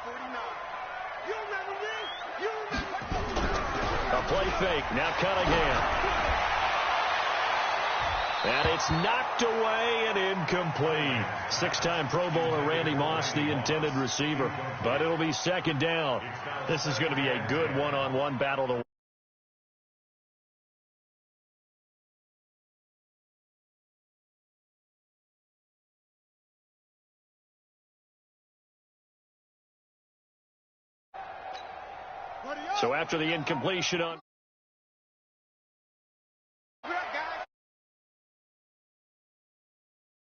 A play fake. Now Cunningham. And it's knocked away and incomplete. Six-time Pro Bowler Randy Moss, the intended receiver. But it'll be second down. This is going to be a good one-on-one battle to So after the incompletion on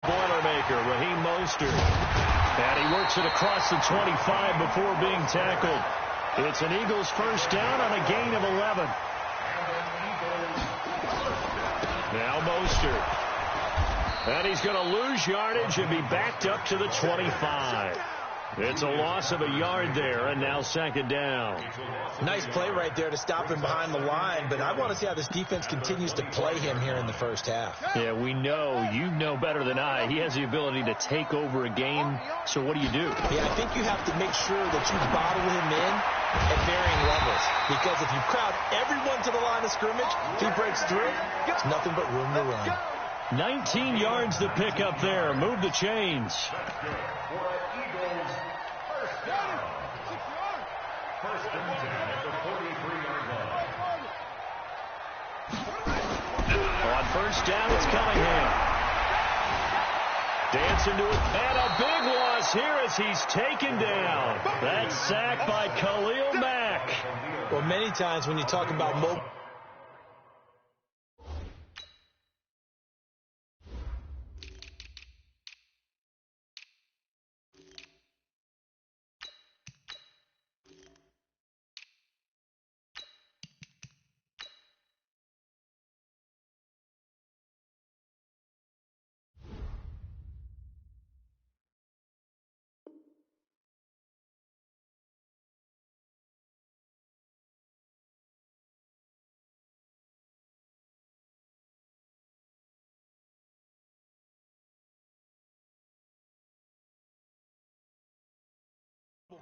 Boilermaker, Raheem Mostert. And he works it across the 25 before being tackled. It's an Eagles first down on a gain of 11. Now Mostert. And he's going to lose yardage and be backed up to the 25. It's a loss of a yard there, and now second down. Nice play right there to stop him behind the line, but I want to see how this defense continues to play him here in the first half. Yeah, we know, you know better than I, he has the ability to take over a game, so what do you do? Yeah, I think you have to make sure that you bottle him in at varying levels, because if you crowd everyone to the line of scrimmage, if he breaks through, it's nothing but room to run. 19 yards to pick up there. Move the chains. On first down, it's Cunningham. Dancing to it, and a big loss here as he's taken down. That's sacked by Khalil Mack. Well, many times when you talk about mobile,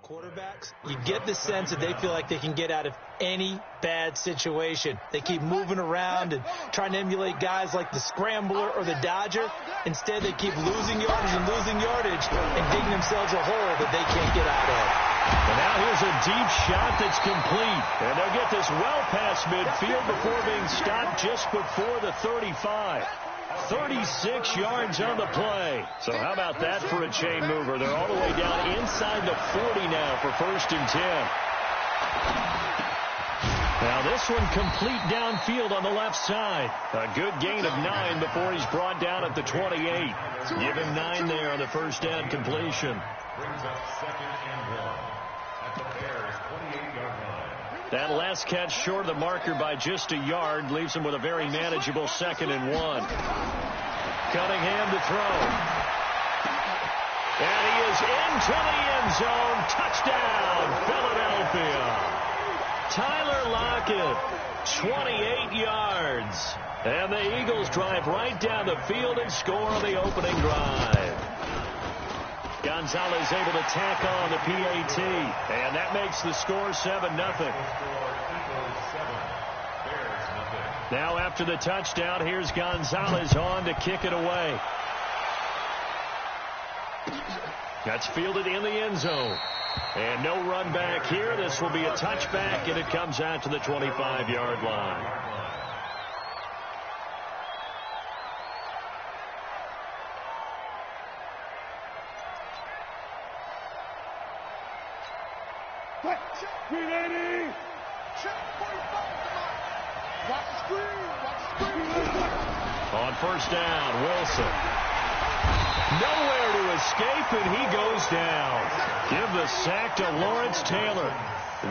quarterbacks, you get the sense that they feel like they can get out of any bad situation. They keep moving around and trying to emulate guys like the Scrambler or the Dodger. Instead, they keep losing yardage and digging themselves a hole that they can't get out of. And now here's a deep shot that's complete. And they'll get this well past midfield before being stopped just before the 35. 36 yards on the play. So how about that for a chain mover? They're all the way down inside the 40 now for first and 10. Now this one complete downfield on the left side. A good gain of 9 before he's brought down at the 28. Give him 9 there on the first down completion. Brings up second and 1 at the Bears' 28-yard line. That last catch short of the marker by just a yard leaves him with a very manageable second and 1. Cunningham to throw. And he is into the end zone. Touchdown, Philadelphia. Tyler Lockett, 28 yards. And the Eagles drive right down the field and score on the opening drive. Gonzalez able to tack on the PAT, and that makes the score 7-0. Now after the touchdown, here's Gonzalez on to kick it away. That's fielded in the end zone. And no run back here. This will be a touchback, and it comes out to the 25-yard line. On first down, Wilson. Nowhere to escape, and he goes down. Give the sack to Lawrence Taylor.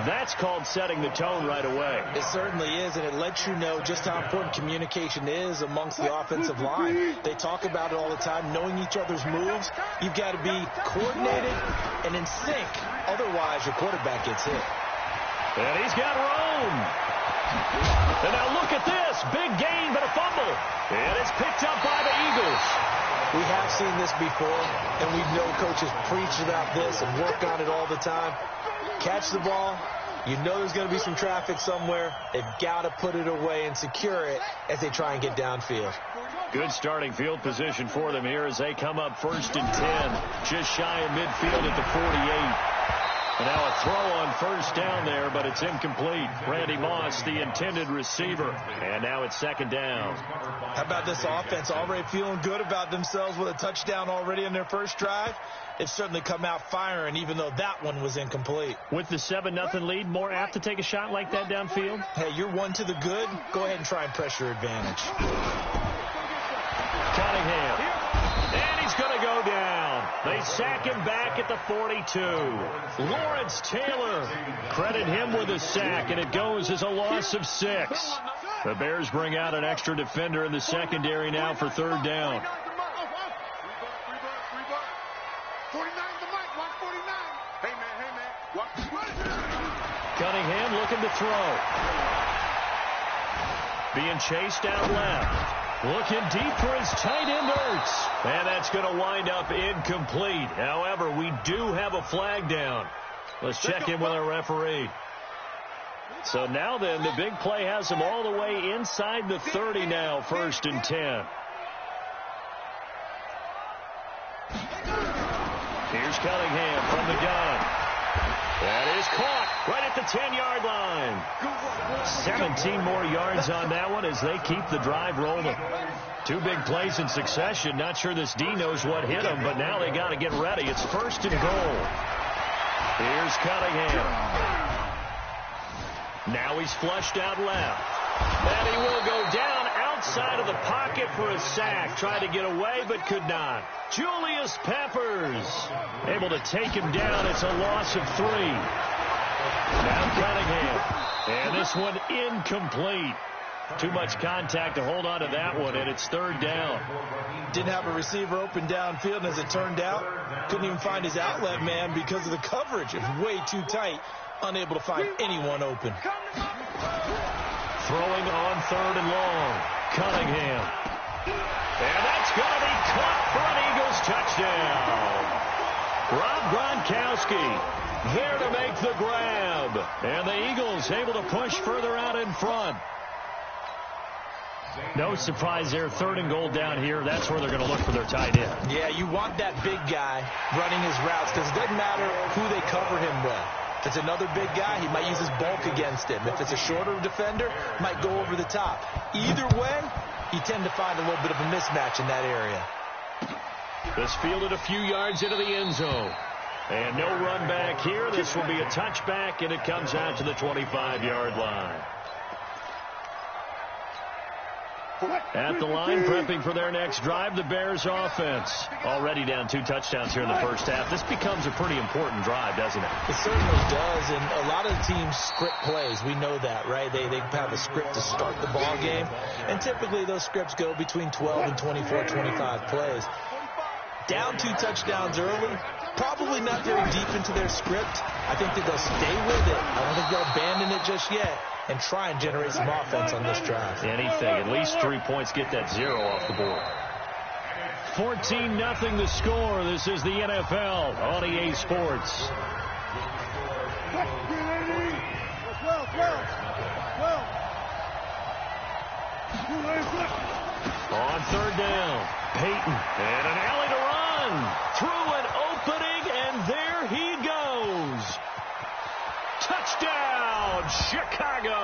That's called setting the tone right away. It certainly is, and it lets you know just how important communication is amongst the offensive line. They talk about it all the time, knowing each other's moves. You've got to be coordinated and in sync. Otherwise, your quarterback gets hit. And he's got room. And now look at this. Big gain, but a fumble. And it's picked up by the Eagles. We have seen this before, and we know coaches preach about this and work on it all the time. Catch the ball. You know there's going to be some traffic somewhere. They've got to put it away and secure it as they try and get downfield. Good starting field position for them here as they come up 1st and 10. Just shy of midfield at the 48. And now a throw on 1st down there, but it's incomplete. Randy Moss, the intended receiver. And now it's 2nd down. How about this offense already feeling good about themselves with a touchdown already in their first drive? They've certainly come out firing, even though that one was incomplete. With the 7-0 lead, more apt to take a shot like that downfield? Hey, you're one to the good. Go ahead and try and press your advantage. Cunningham. And he's going to go down. They sack him back at the 42. Lawrence Taylor. Credit him with a sack, and it goes as a loss of 6. The Bears bring out an extra defender in the secondary now for 3rd down. Cunningham looking to throw. Being chased out left. Looking deep for his tight end, Ertz. And that's going to wind up incomplete. However, we do have a flag down. Let's check in with our referee. So now then, the big play has him all the way inside the 30 now, 1st and 10. Here's Cunningham from the gun. That is caught right at the 10-yard line. 17 more yards on that one as they keep the drive rolling. 2 big plays in succession. Not sure this D knows what hit him, but now they got to get ready. It's 1st and goal. Here's Cunningham. Now he's flushed out left. And he will go down outside of the pocket for a sack. Tried to get away, but could not. Julius Peppers able to take him down. It's a loss of 3. Now Cunningham. And this one incomplete. Too much contact to hold on to that one, and it's 3rd down. Didn't have a receiver open downfield, and as it turned out, couldn't even find his outlet man because of the coverage. It was way too tight, unable to find anyone open. Throwing on 3rd and long. Cunningham. And that's going to be caught for an Eagles touchdown. Rob Gronkowski there to make the grab. And the Eagles able to push further out in front. No surprise there. 3rd and goal down here. That's where they're going to look for their tight end. Yeah, you want that big guy running his routes because it doesn't matter who they cover him with. If it's another big guy, he might use his bulk against him. If it's a shorter defender, might go over the top. Either way, you tend to find a little bit of a mismatch in that area. This fielded a few yards into the end zone. And no run back here. This will be a touchback, and it comes out to the 25-yard line. At the line, prepping for their next drive, the Bears offense. Already down 2 touchdowns here in the first half. This becomes a pretty important drive, doesn't it? It certainly does, and a lot of the teams script plays. We know that, right? They have a script to start the ball game, and typically those scripts go between 12 and 24, 25 plays. Down 2 touchdowns early, probably not very deep into their script. I think that they'll stay with it. I don't think they'll abandon it just yet and try and generate some offense on this drive. Anything. At least 3 points. Get that 0 off the board. 14-0 the score. This is the NFL on EA Sports. On 3rd down, Peyton, and an alley to run. Through an opening, and there he goes. Touchdown, Chicago.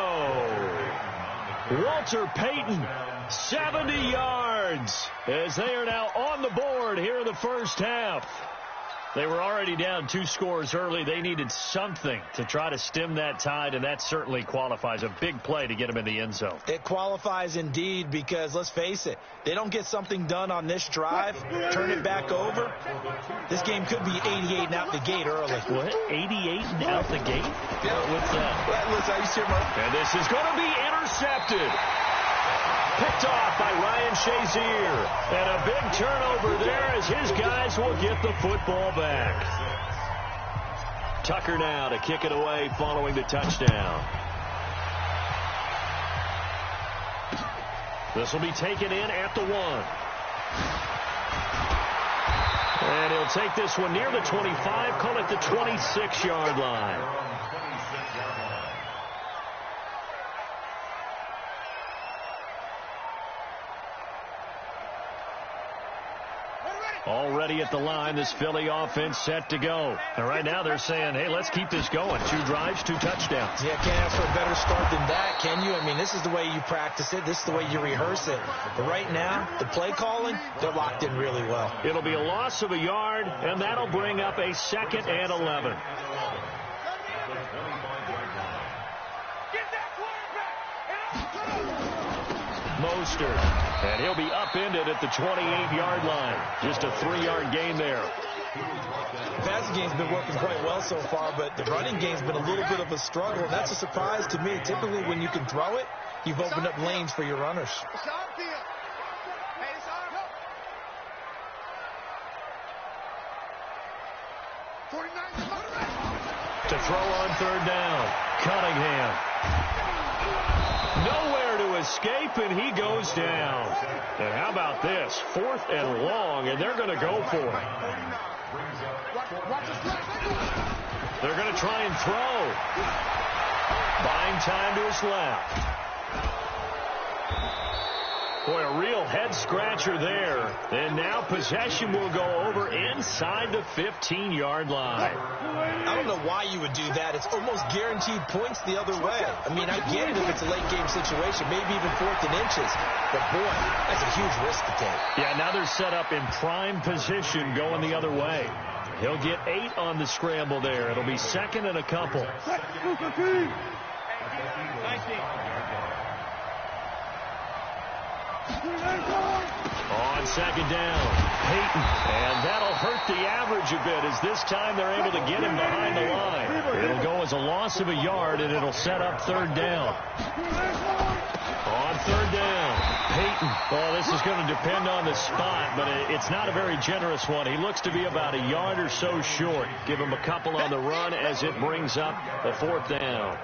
Walter Payton, 70 yards, as they are now on the board here in the first half. They were already down 2 scores early. They needed something to try to stem that tide, and that certainly qualifies. A big play to get them in the end zone. It qualifies indeed because, let's face it, they don't get something done on this drive, turn it back over, this game could be 88 and out the gate early. What? 88 and out the gate? Yeah. What's that? Listen, I used to hear my... And this is going to be intercepted. Picked off by Ryan Shazier. And a big turnover there as his guys will get the football back. Tucker now to kick it away following the touchdown. This will be taken in at the 1. And he'll take this one near the 25, call it the 26-yard line. Already at the line, this Philly offense set to go. And right now they're saying, hey, let's keep this going. 2 drives, 2 touchdowns. Yeah, can't ask for a better start than that, can you? I mean, this is the way you practice it. This is the way you rehearse it. But right now, the play calling, they're locked in really well. It'll be a loss of a yard, and that'll bring up a 2nd and 11. Mostert, and he'll be upended at the 28-yard line. Just a 3-yard gain there. The passing game's been working quite well so far, but the running game's been a little bit of a struggle, and that's a surprise to me. Typically, when you can throw it, you've opened up lanes for your runners. To throw on 3rd down, Cunningham. Nowhere to escape, and he goes down. And how about this? 4th and long, and they're going to go for it. They're going to try and throw. Buying time to his left. Boy, a real head-scratcher there. And now possession will go over inside the 15-yard line. I don't know why you would do that. It's almost guaranteed points the other way. I mean, I get it if it's a late-game situation, maybe even 4th and inches. But, boy, that's a huge risk to take. Yeah, now they're set up in prime position going the other way. He'll get 8 on the scramble there. It'll be 2nd and a couple. On 2nd down, Peyton, and that'll hurt the average a bit as this time they're able to get him behind the line. It'll go as a loss of a yard, and it'll set up 3rd down. On 3rd down, Peyton. Oh, this is going to depend on the spot, but it's not a very generous one. He looks to be about a yard or so short. Give him a couple on the run as it brings up the 4th down.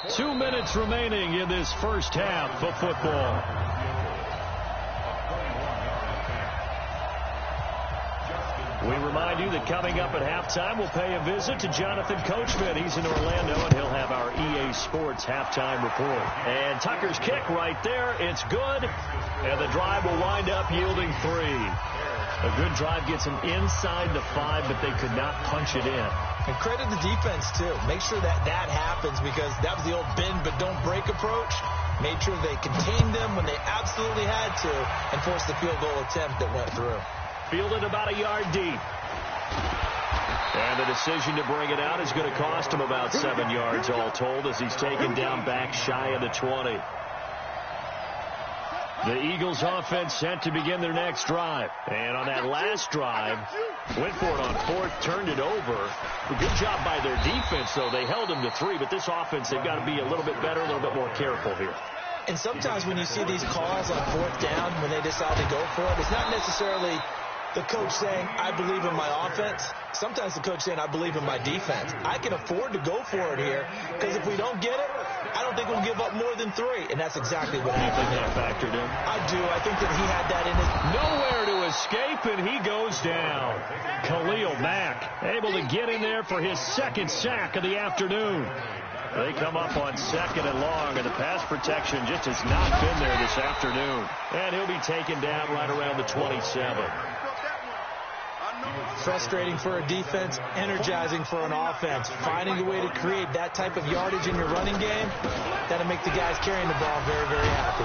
2 minutes remaining in this first half of football. We remind you that coming up at halftime, we'll pay a visit to Jonathan Coachman. He's in Orlando, and he'll have our EA Sports halftime report. And Tucker's kick right there. It's good, and the drive will wind up yielding 3. A good drive gets them inside the 5, but they could not punch it in. And credit the defense, too. Make sure that happens, because that was the old bend but don't break approach. Made sure they contained them when they absolutely had to and forced the field goal attempt that went through. Fielded about a yard deep. And the decision to bring it out is going to cost him about 7 yards all told as he's taken down back shy of the 20. The Eagles offense set to begin their next drive. And on that last drive, went for it on 4th, turned it over. A good job by their defense, though. They held them to 3, but this offense, they've got to be a little bit better, a little bit more careful here. And sometimes when you see these calls on 4th down, when they decide to go for it, it's not necessarily the coach saying, I believe in my offense. Sometimes the coach saying, I believe in my defense. I can afford to go for it here, because if we don't get it, I don't think we'll give up more than 3. And that's exactly what happened. You think that factored in? I do. I think that he had that in his... Nowhere to escape, and he goes down. Khalil Mack able to get in there for his 2nd sack of the afternoon. They come up on 2nd and long, and the pass protection just has not been there this afternoon. And he'll be taken down right around the 27. Frustrating for a defense, energizing for an offense. Finding a way to create that type of yardage in your running game, that'll make the guys carrying the ball very, very happy.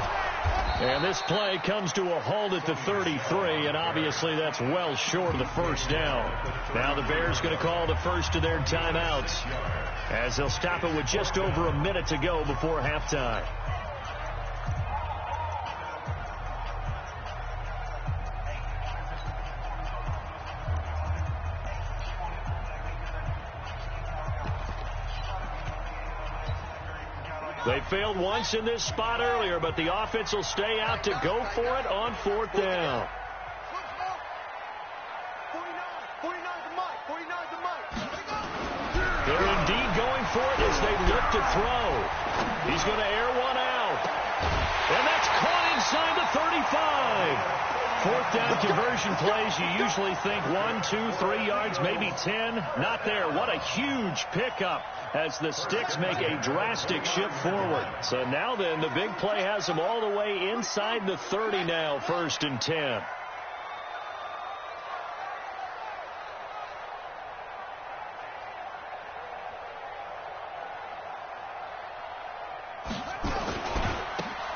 And this play comes to a halt at the 33, and obviously that's well short of the 1st down. Now the Bears going to call the first of their timeouts as they'll stop it with just over a minute to go before halftime. They failed once in this spot earlier, but the offense will stay out to go for it on 4th down. They're indeed going for it as they look to throw. He's going to air one out. And that's caught inside the 35. Fourth down conversion plays, you usually think 1, 2, 3 yards, maybe 10. Not there. What a huge pickup as the Sticks make a drastic shift forward. So now then, the big play has them all the way inside the 30 now, 1st and 10.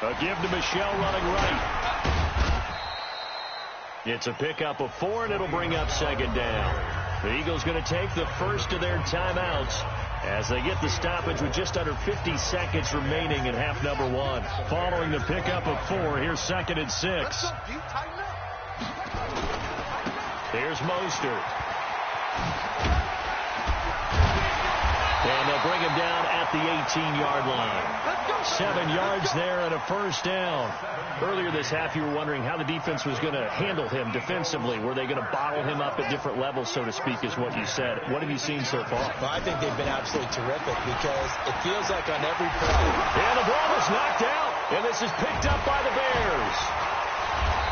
A give to Michelle running right. It's a pickup of 4, and it'll bring up 2nd down. The Eagles going to take the first of their timeouts as they get the stoppage with just under 50 seconds remaining in half number 1. Following the pickup of 4, here's 2nd and 6. Here's Mostert. And they'll bring him down at the 18-yard line. 7 yards there and a 1st down. Earlier this half, you were wondering how the defense was going to handle him defensively. Were they going to bottle him up at different levels, so to speak, is what you said. What have you seen so far? Well, I think they've been absolutely terrific because it feels like on every play. And the ball is knocked out, and this is picked up by the Bears.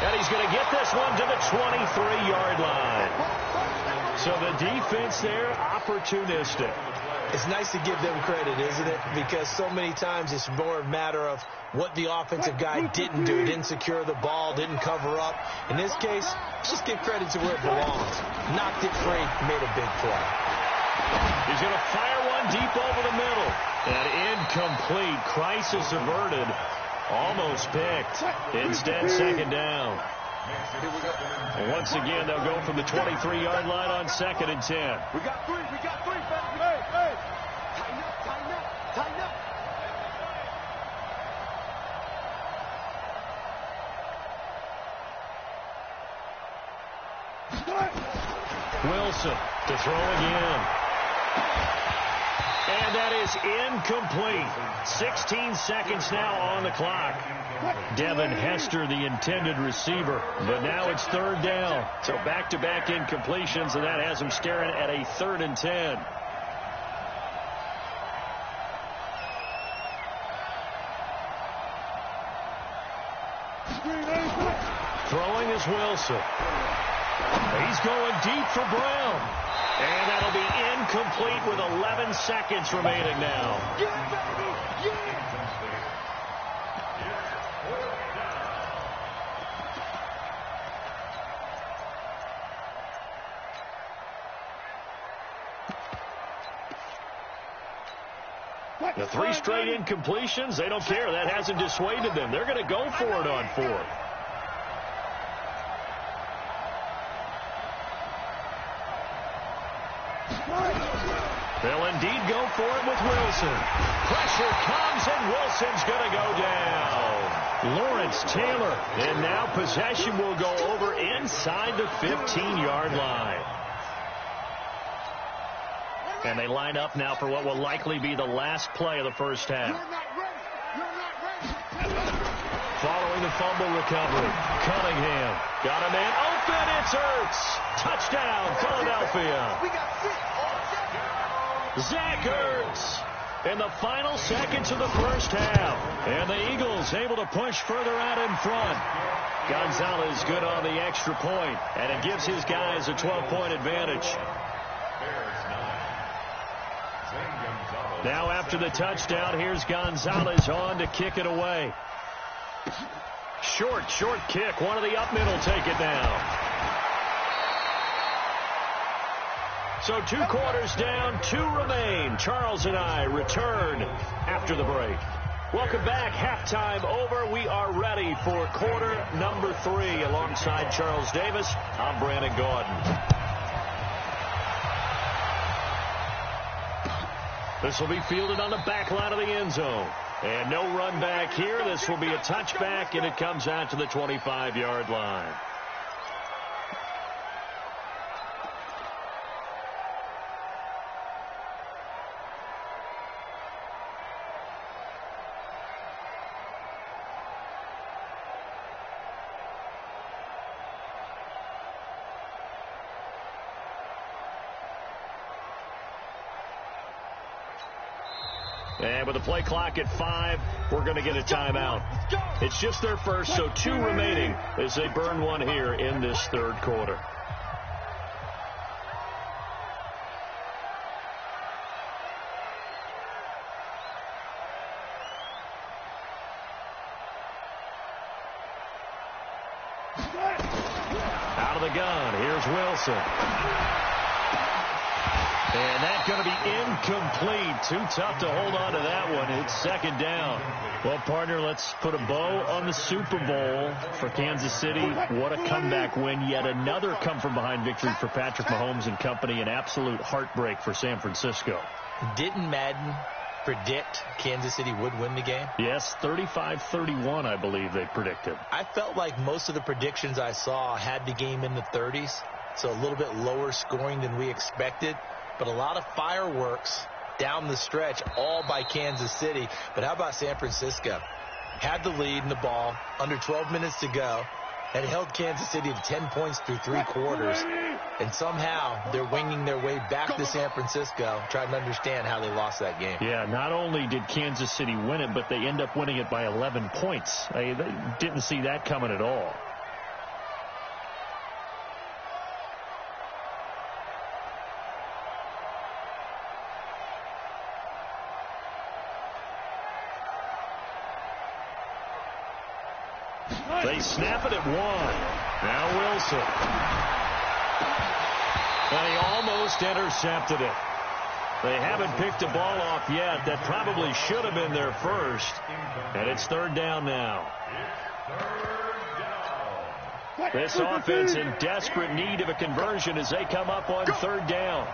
And he's going to get this one to the 23-yard line. So the defense there, opportunistic. It's nice to give them credit, isn't it? Because so many times it's more a matter of what the offensive guy didn't do. Didn't secure the ball, didn't cover up. In this case, just give credit to where it belongs. Knocked it free, made a big play. He's going to fire one deep over the middle. And incomplete. Crisis averted. Almost picked. Instead, 2nd down. And once again, they'll go from the 23-yard line on 2nd and 10. We got 3. Hey. Tighten up. Wilson to throw again. And that is incomplete. 16 seconds now on the clock. Devin Hester, the intended receiver. But now it's 3rd down. So back-to-back incompletions, and that has him staring at a 3rd and 10. Throwing is Wilson. He's going deep for Brown. And that'll be incomplete with 11 seconds remaining now. The 3 straight incompletions, they don't care. That hasn't dissuaded them. They're going to go for it on 4th. They'll indeed go for it with Wilson. Pressure comes, and Wilson's going to go down. Lawrence Taylor. And now possession will go over inside the 15-yard line. And they line up now for what will likely be the last play of the first half. Following the fumble recovery, Cunningham got a man open. It's Ertz. Touchdown, Philadelphia. Zach Ertz in the final seconds of the first half. And the Eagles able to push further out in front. Gonzalez good on the extra point, and it gives his guys a 12-point advantage. Now after the touchdown, here's Gonzalez on to kick it away. Short kick. One of the up middle take it down. So 2 quarters down, 2 remain. Charles and I return after the break. Welcome back. Halftime over. We are ready for quarter number 3. Alongside Charles Davis, I'm Brandon Gordon. This will be fielded on the back line of the end zone. And no run back here. This will be a touchback, and it comes out to the 25-yard line. And with the play clock at 5, we're going to get a timeout. It's just their first, so 2 remaining as they burn one here in this third quarter. Out of the gun, here's Wilson. And that's going to be incomplete. Too tough to hold on to that one. It's second down. Well, partner, let's put a bow on the Super Bowl for Kansas City. What a comeback win. Yet another come-from-behind victory for Patrick Mahomes and company. An absolute heartbreak for San Francisco. Didn't Madden predict Kansas City would win the game? Yes, 35-31, I believe they predicted. I felt like most of the predictions I saw had the game in the 30s, so a little bit lower scoring than we expected. But a lot of fireworks down the stretch, all by Kansas City. But how about San Francisco? Had the lead in the ball, under 12 minutes to go, and held Kansas City to 10 points through 3 quarters. And somehow they're winging their way back to San Francisco, trying to understand how they lost that game. Yeah, not only did Kansas City win it, but they end up winning it by 11 points. They didn't see that coming at all. They snap it at 1. Now Wilson. And he almost intercepted it. They haven't picked a ball off yet. That probably should have been their first. And it's third down now. This offense in desperate need of a conversion as they come up on third down.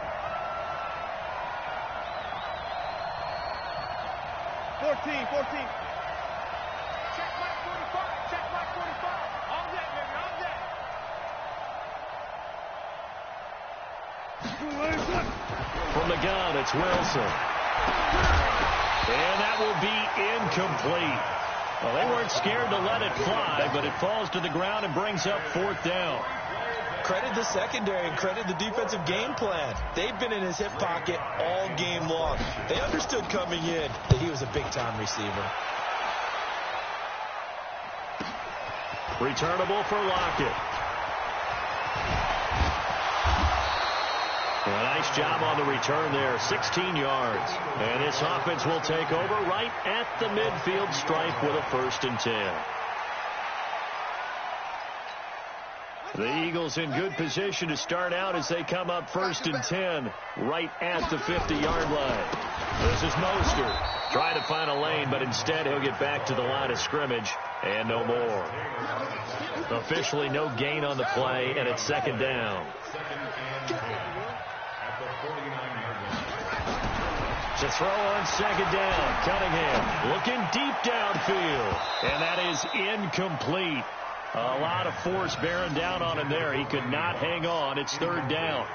14. From the gun, it's Wilson. And that will be incomplete. Well, they weren't scared to let it fly, but it falls to the ground and brings up fourth down. Credit the secondary and credit the defensive game plan. They've been in his hip pocket all game long. They understood coming in that he was a big-time receiver. Returnable for Lockett. A nice job on the return there, 16 yards. And this offense will take over right at the midfield stripe with a 1st and 10. The Eagles in good position to start out as they come up 1st and 10 right at the 50-yard line. This is Mostert trying to find a lane, but instead he'll get back to the line of scrimmage and no more. Officially no gain on the play, and it's second down. To throw on second down, Cunningham looking deep downfield, and that is incomplete. A lot of force bearing down on him there. He could not hang on. It's third down.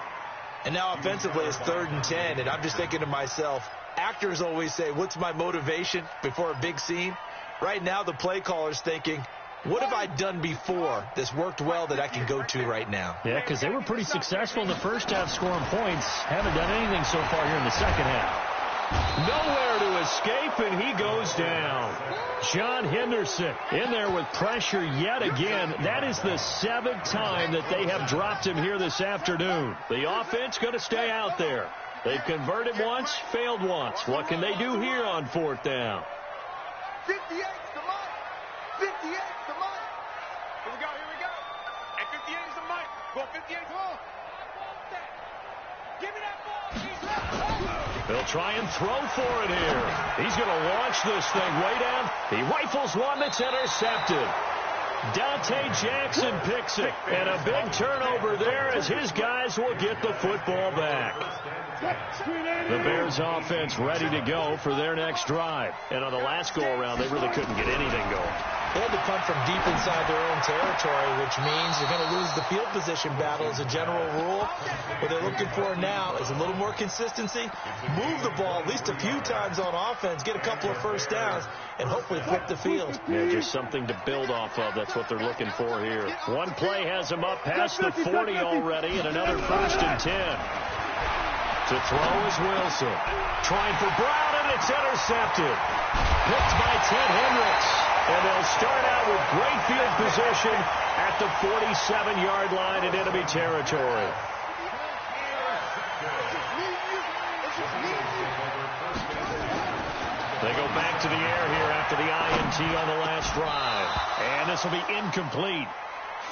And now offensively it's 3rd and 10, and I'm just thinking to myself, actors always say, what's my motivation before a big scene? Right now the play caller's thinking, what have I done before that's worked well that I can go to right now? Yeah, because they were pretty successful in the first half scoring points. Haven't done anything so far here in the second half. Nowhere to escape, and he goes down. John Henderson in there with pressure yet again. That is the 7th time that they have dropped him here this afternoon. The offense going to stay out there. They've converted once, failed once. What can they do here on 4th down? 58's the mic. 58's the mic. Here we go. And 58 is the mic. Go 58. Come on. Give me that ball. They'll try and throw for it here. He's going to launch this thing way down. He rifles one that's intercepted. Dante Jackson picks it. And a big turnover there as his guys will get the football back. The Bears offense ready to go for their next drive. And on the last go-around, they really couldn't get anything going. They had to punt from deep inside their own territory, which means they're going to lose the field position battle as a general rule. What they're looking for now is a little more consistency, move the ball at least a few times on offense, get a couple of first downs, and hopefully flip the field. Yeah, just something to build off of. That's what they're looking for here. One play has them up past the 40 already, and another 1st and 10. To throw is Wilson. Trying for Brown, and it's intercepted. Picked by Ted Hendricks. And they'll start out with great field position at the 47-yard line in enemy territory. They go back to the air here after the INT on the last drive. And this will be incomplete.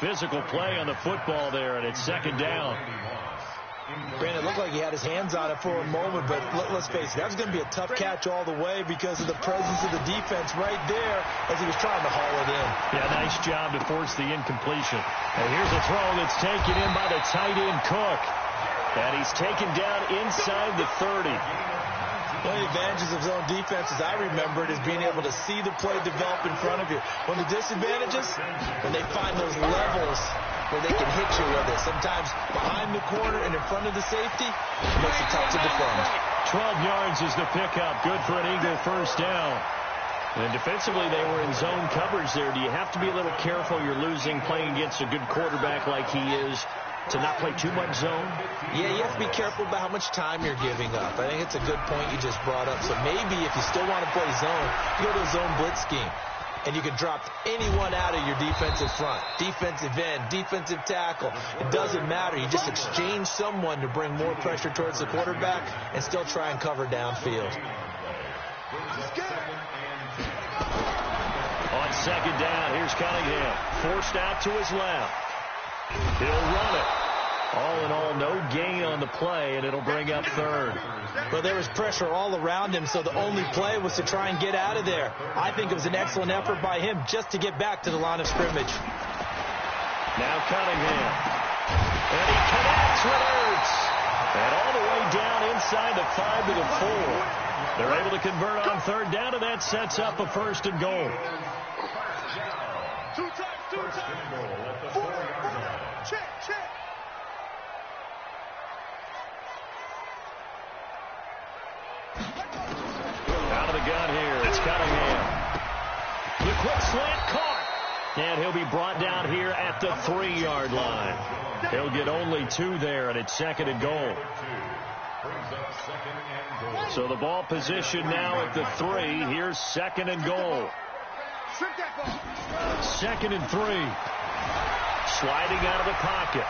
Physical play on the football there, and it's second down. Brandon, it looked like he had his hands on it for a moment, but let's face it, that was going to be a tough catch all the way because of the presence of the defense right there as he was trying to haul it in. Yeah, nice job to force the incompletion. And here's a throw that's taken in by the tight end Cook. And he's taken down inside the 30. One of the advantages of zone defense, as I remember it, is being able to see the play develop in front of you. One of the disadvantages, when they find those levels where they can hit you with it. Sometimes behind the corner and in front of the safety, it makes it tough to defend. 12 yards is the pickup. Good for an Eagle first down. And defensively, they were in zone coverage there. Do you have to be a little careful? You're losing playing against a good quarterback like he is, to not play too much zone? Yeah, you have to be careful about how much time you're giving up. I think it's a good point you just brought up. So maybe if you still want to play zone, you go to a zone blitz scheme. And you can drop anyone out of your defensive front. Defensive end, defensive tackle. It doesn't matter. You just exchange someone to bring more pressure towards the quarterback and still try and cover downfield. On second down, here's Cunningham. Forced out to his left. He'll run it. All in all, no gain on the play, and it'll bring up third. Well, there was pressure all around him, so the only play was to try and get out of there. I think it was an excellent effort by him just to get back to the line of scrimmage. Now Cunningham. And he connects with Ertz. And all the way down inside the 5 to the 4. They're able to convert on third down, and that sets up a first and goal. Two times. Check. Out of the gun here, it's Cunningham. The quick slant caught. And he'll be brought down here at the 3-yard line. He'll get only 2 there, and it's second and goal. So the ball position now at the 3. Here's second and goal. Second and 3. Sliding out of the pocket.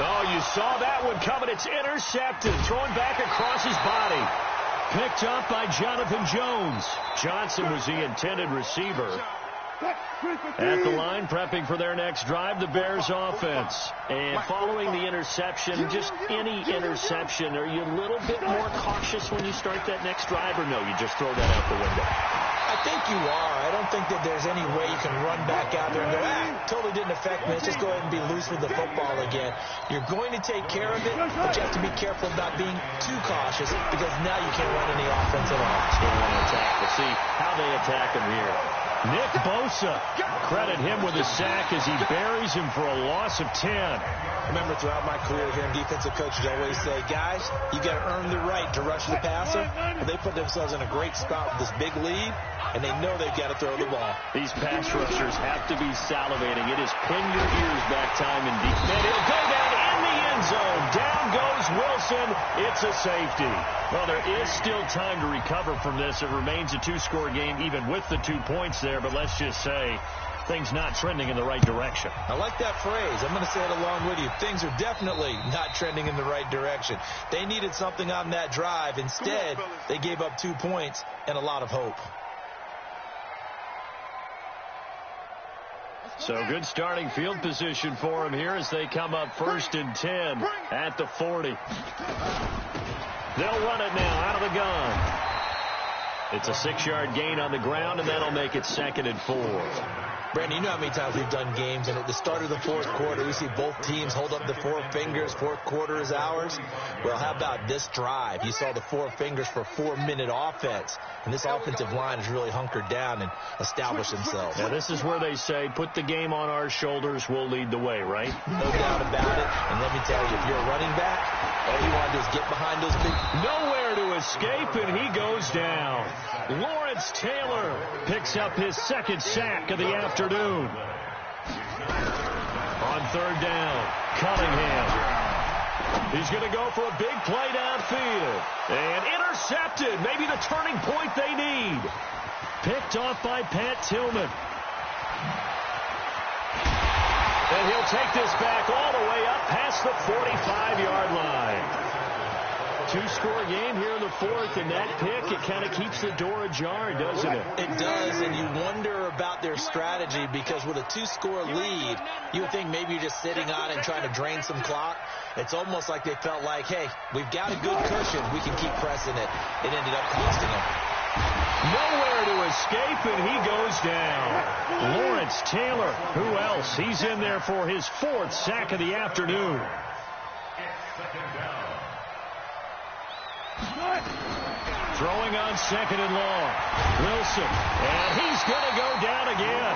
Oh, you saw that one coming. It's intercepted. Thrown back across his body. Picked up by Jonathan Jones. Johnson was the intended receiver. At the line, prepping for their next drive, the Bears offense. And following the interception, just any interception, are you a little bit more cautious when you start that next drive, or no, you just throw that out the window? I think you are. I don't think that there's any way you can run back out there and go, totally didn't affect me. Let's just go ahead and be loose with the football again. You're going to take care of it, but you have to be careful about being too cautious because now you can't run any offense at all. Still want to attack. We'll see how they attack him here. Nick Bosa, credit him with a sack as he buries him for a loss of 10. Remember, throughout my career here in defensive coaches, I always say, guys, you got to earn the right to rush the passer. But they put themselves in a great spot with this big lead, and they know they've got to throw the ball. These pass rushers have to be salivating. It is pin your ears back time in defense. And he'll go down in the end zone. Down goes Wilson. It's a safety. Well, there is still time to recover from this. It remains a 2-score game, even with the 2 points there. But let's just say things not trending in the right direction. I like that phrase. I'm going to say it along with you. Things are definitely not trending in the right direction. They needed something on that drive. Instead, they gave up 2 points and a lot of hope. So good starting field position for them here as they come up first and 10 at the 40. They'll run it now out of the gun. It's a 6-yard gain on the ground, and that'll make it second and 4. Brandon, you know how many times we've done games, and at the start of the fourth quarter, we see both teams hold up the 4 fingers. Fourth quarter is ours. Well, how about this drive? You saw the 4 fingers for 4-minute offense, and this offensive line has really hunkered down and established themselves. Now, this is where they say, put the game on our shoulders, we'll lead the way, right? No doubt about it. And let me tell you, if you're a running back, all you want to do is get behind those big... Nowhere to escape, and he goes down. Lawrence Taylor picks up his second sack of the afternoon. On third down, Cunningham. He's going to go for a big play downfield. And intercepted. Maybe the turning point they need. Picked off by Pat Tillman. And he'll take this back all the way up past the 45-yard line. Two-score game here in the fourth, and that pick, it kind of keeps the door ajar, doesn't it? It does, and you wonder about their strategy because with a two-score lead, you would think maybe you're just sitting on it and trying to drain some clock. It's almost like they felt like, hey, we've got a good cushion. We can keep pressing it. It ended up costing them. Nowhere to escape, and he goes down. Lawrence Taylor, who else? He's in there for his fourth sack of the afternoon. Throwing on second and long. Wilson, and he's going to go down again.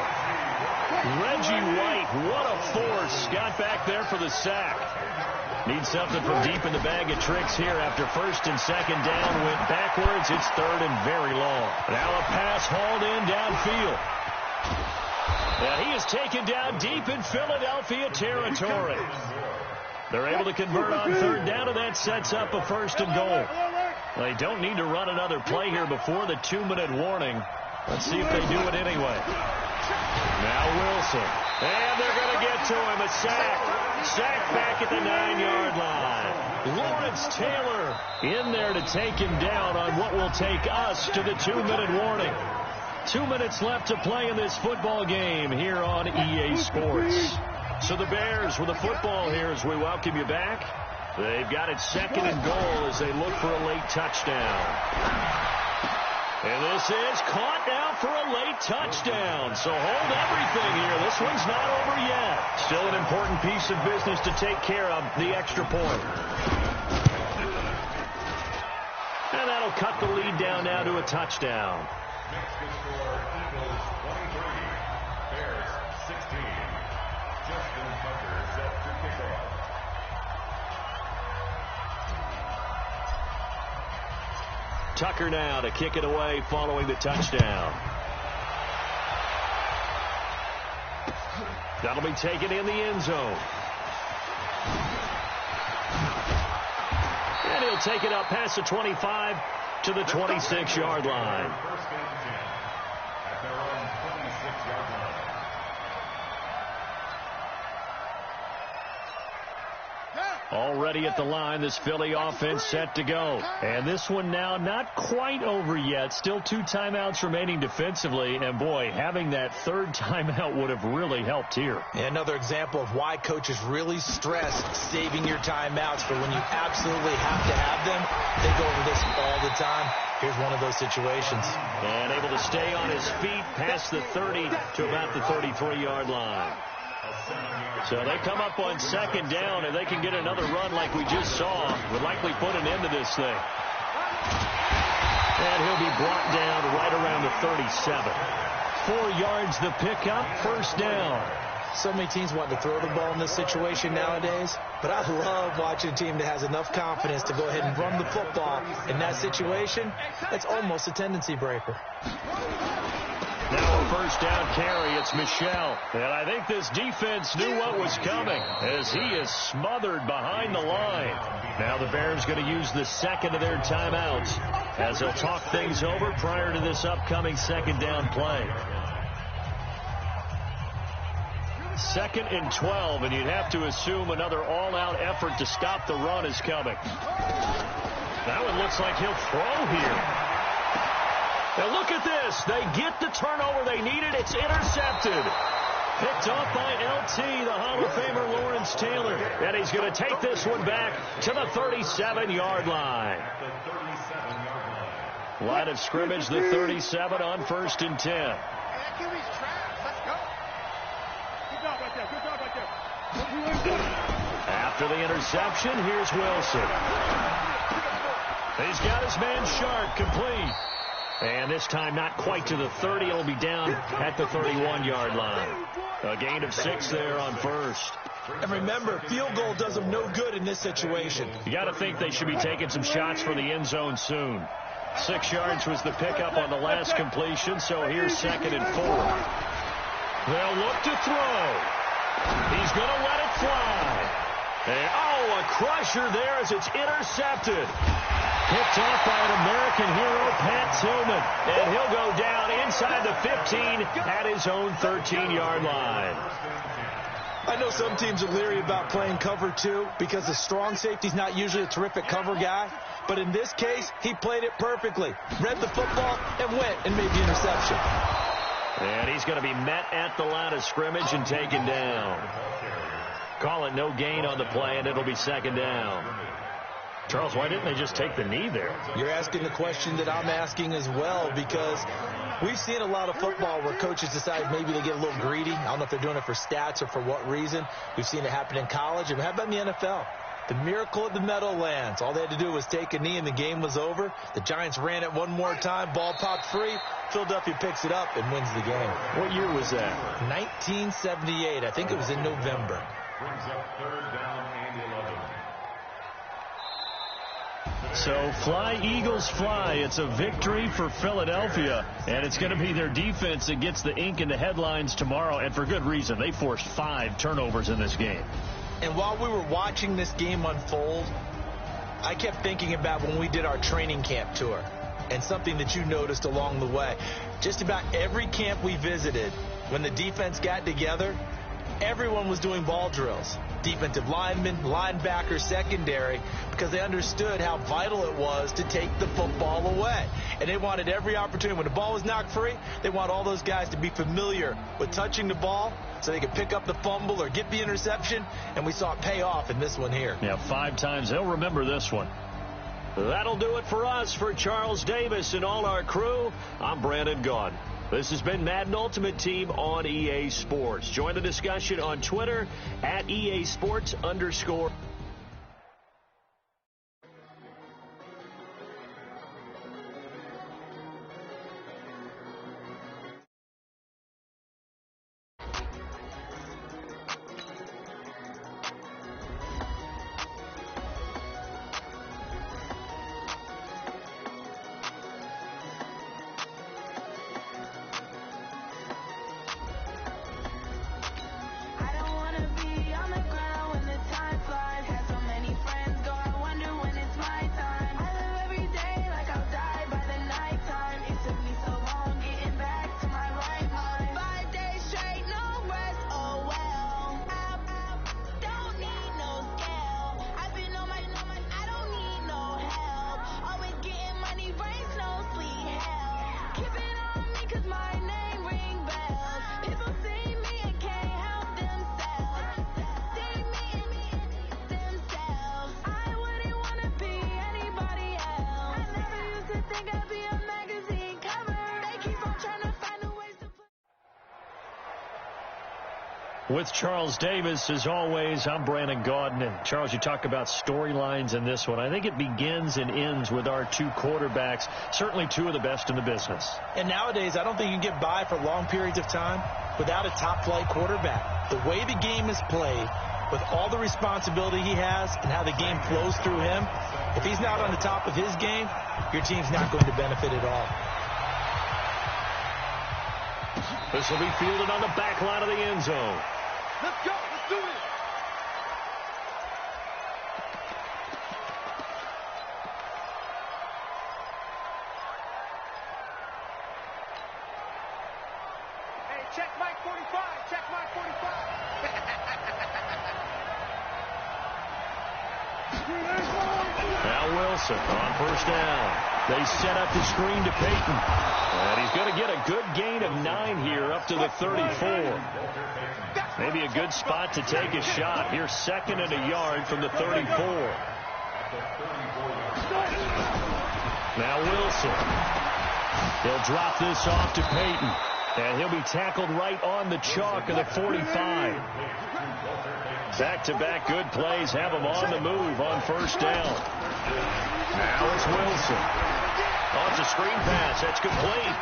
Reggie White, what a force. Got back there for the sack. Needs something from deep in the bag of tricks here after first and second down went backwards. It's third and very long. Now a pass hauled in downfield. And he is taken down deep in Philadelphia territory. They're able to convert on third down, and that sets up a first and goal. They don't need to run another play here before the 2-minute warning. Let's see if they do it anyway. Now Wilson. And they're going to get to him. A sack. Sack back at the 9-yard line. Lawrence Taylor in there to take him down on what will take us to the 2-minute warning. 2 minutes left to play in this football game here on EA Sports. So the Bears with the football here as we welcome you back. They've got it second and goal as they look for a late touchdown. And this is caught now for a late touchdown. So hold everything here. This one's not over yet. Still an important piece of business to take care of, the extra point. And that'll cut the lead down now to a touchdown. Next to score, Eagles 23, Bears 16. Justin Tucker set to kick off. Tucker now to kick it away following the touchdown. That'll be taken in the end zone. And he'll take it up past the 25 to the 26-yard line. First and 10 at their own 26-yard line. Already at the line, this Philly offense set to go. And this one now not quite over yet. Still 2 timeouts remaining defensively. And, boy, having that third timeout would have really helped here. Another example of why coaches really stress saving your timeouts for when you absolutely have to have them. They go over this all the time. Here's one of those situations. And able to stay on his feet past the 30 to about the 33-yard line. So they come up on second down, and they can get another run like we just saw. Would likely put an end to this thing. And he'll be brought down right around the 37. 4 yards the pickup, first down. So many teams want to throw the ball in this situation nowadays, but I love watching a team that has enough confidence to go ahead and run the football. In that situation, that's almost a tendency breaker. Now a first down carry, it's Michel. And I think this defense knew what was coming as he is smothered behind the line. Now the Bears going to use the second of their timeouts as they'll talk things over prior to this upcoming second down play. 2nd and 12, and you'd have to assume another all-out effort to stop the run is coming. That one looks like he'll throw here. Now look at this. They get the turnover they needed. It's intercepted. Picked off by LT, the Hall of Famer Lawrence Taylor. And he's going to take this one back to the 37-yard line. Line of scrimmage, the 37 on 1st and 10. After the interception, here's Wilson. He's got his man Sharp complete. And this time not quite to the 30. It'll be down at the 31-yard line. A gain of 6 there on first. And remember, field goal does them no good in this situation. You got to think they should be taking some shots for the end zone soon. 6 yards was the pickup on the last completion, so here's 2nd and 4. They'll look to throw. He's going to let it fly. And, oh, a crusher there as it's intercepted. Picked off by an American hero, Pat Tillman. And he'll go down inside the 15 at his own 13-yard line. I know some teams are leery about playing cover 2 because the strong safety's not usually a terrific cover guy. But in this case, he played it perfectly. Read the football and went and made the interception. And he's going to be met at the line of scrimmage and taken down. Call it no gain on the play, and it'll be second down. Charles, why didn't they just take the knee there? You're asking the question that I'm asking as well, because we've seen a lot of football where coaches decide maybe they get a little greedy. I don't know if they're doing it for stats or for what reason. We've seen it happen in college. And how about in the NFL? The miracle of the Meadowlands. All they had to do was take a knee and the game was over. The Giants ran it one more time. Ball popped free. Philadelphia picks it up and wins the game. What year was that? 1978. I think it was in November. Brings up third down and 11. So fly, Eagles, fly. It's a victory for Philadelphia, and it's going to be their defense that gets the ink in the headlines tomorrow, and for good reason. They forced 5 turnovers in this game. And while we were watching this game unfold, I kept thinking about when we did our training camp tour and something that you noticed along the way. Just about every camp we visited, when the defense got together, everyone was doing ball drills. Defensive linemen, linebackers, secondary, because they understood how vital it was to take the football away. And they wanted every opportunity. When the ball was knocked free, they want all those guys to be familiar with touching the ball so they could pick up the fumble or get the interception. And we saw it pay off in this one here. Yeah, 5 times. They'll remember this one. That'll do it for us. For Charles Davis and all our crew, I'm Brandon Gaudin. This has been Madden Ultimate Team on EA Sports. Join the discussion on Twitter at EA Sports_. With Charles Davis, as always, I'm Brandon Gaudin. And Charles, you talk about storylines in this one. I think it begins and ends with our 2 quarterbacks, certainly 2 of the best in the business. And nowadays, I don't think you can get by for long periods of time without a top-flight quarterback. The way the game is played, with all the responsibility he has and how the game flows through him, if he's not on the top of his game, your team's not going to benefit at all. This will be fielded on the back line of the end zone. Let's go. Let's do this. Hey, check Mike 45. Check Mike 45. Now Wilson on first down. They set up the screen to Peyton. And he's going to get a good gain of 9 here up to the 34. Maybe a good spot to take a shot. Here's 2nd and a yard from the 34. Now Wilson. They'll drop this off to Peyton. And he'll be tackled right on the chalk of the 45. Back-to-back good plays have him on the move on first down. Now it's Wilson. Oh, it's a screen pass. That's complete.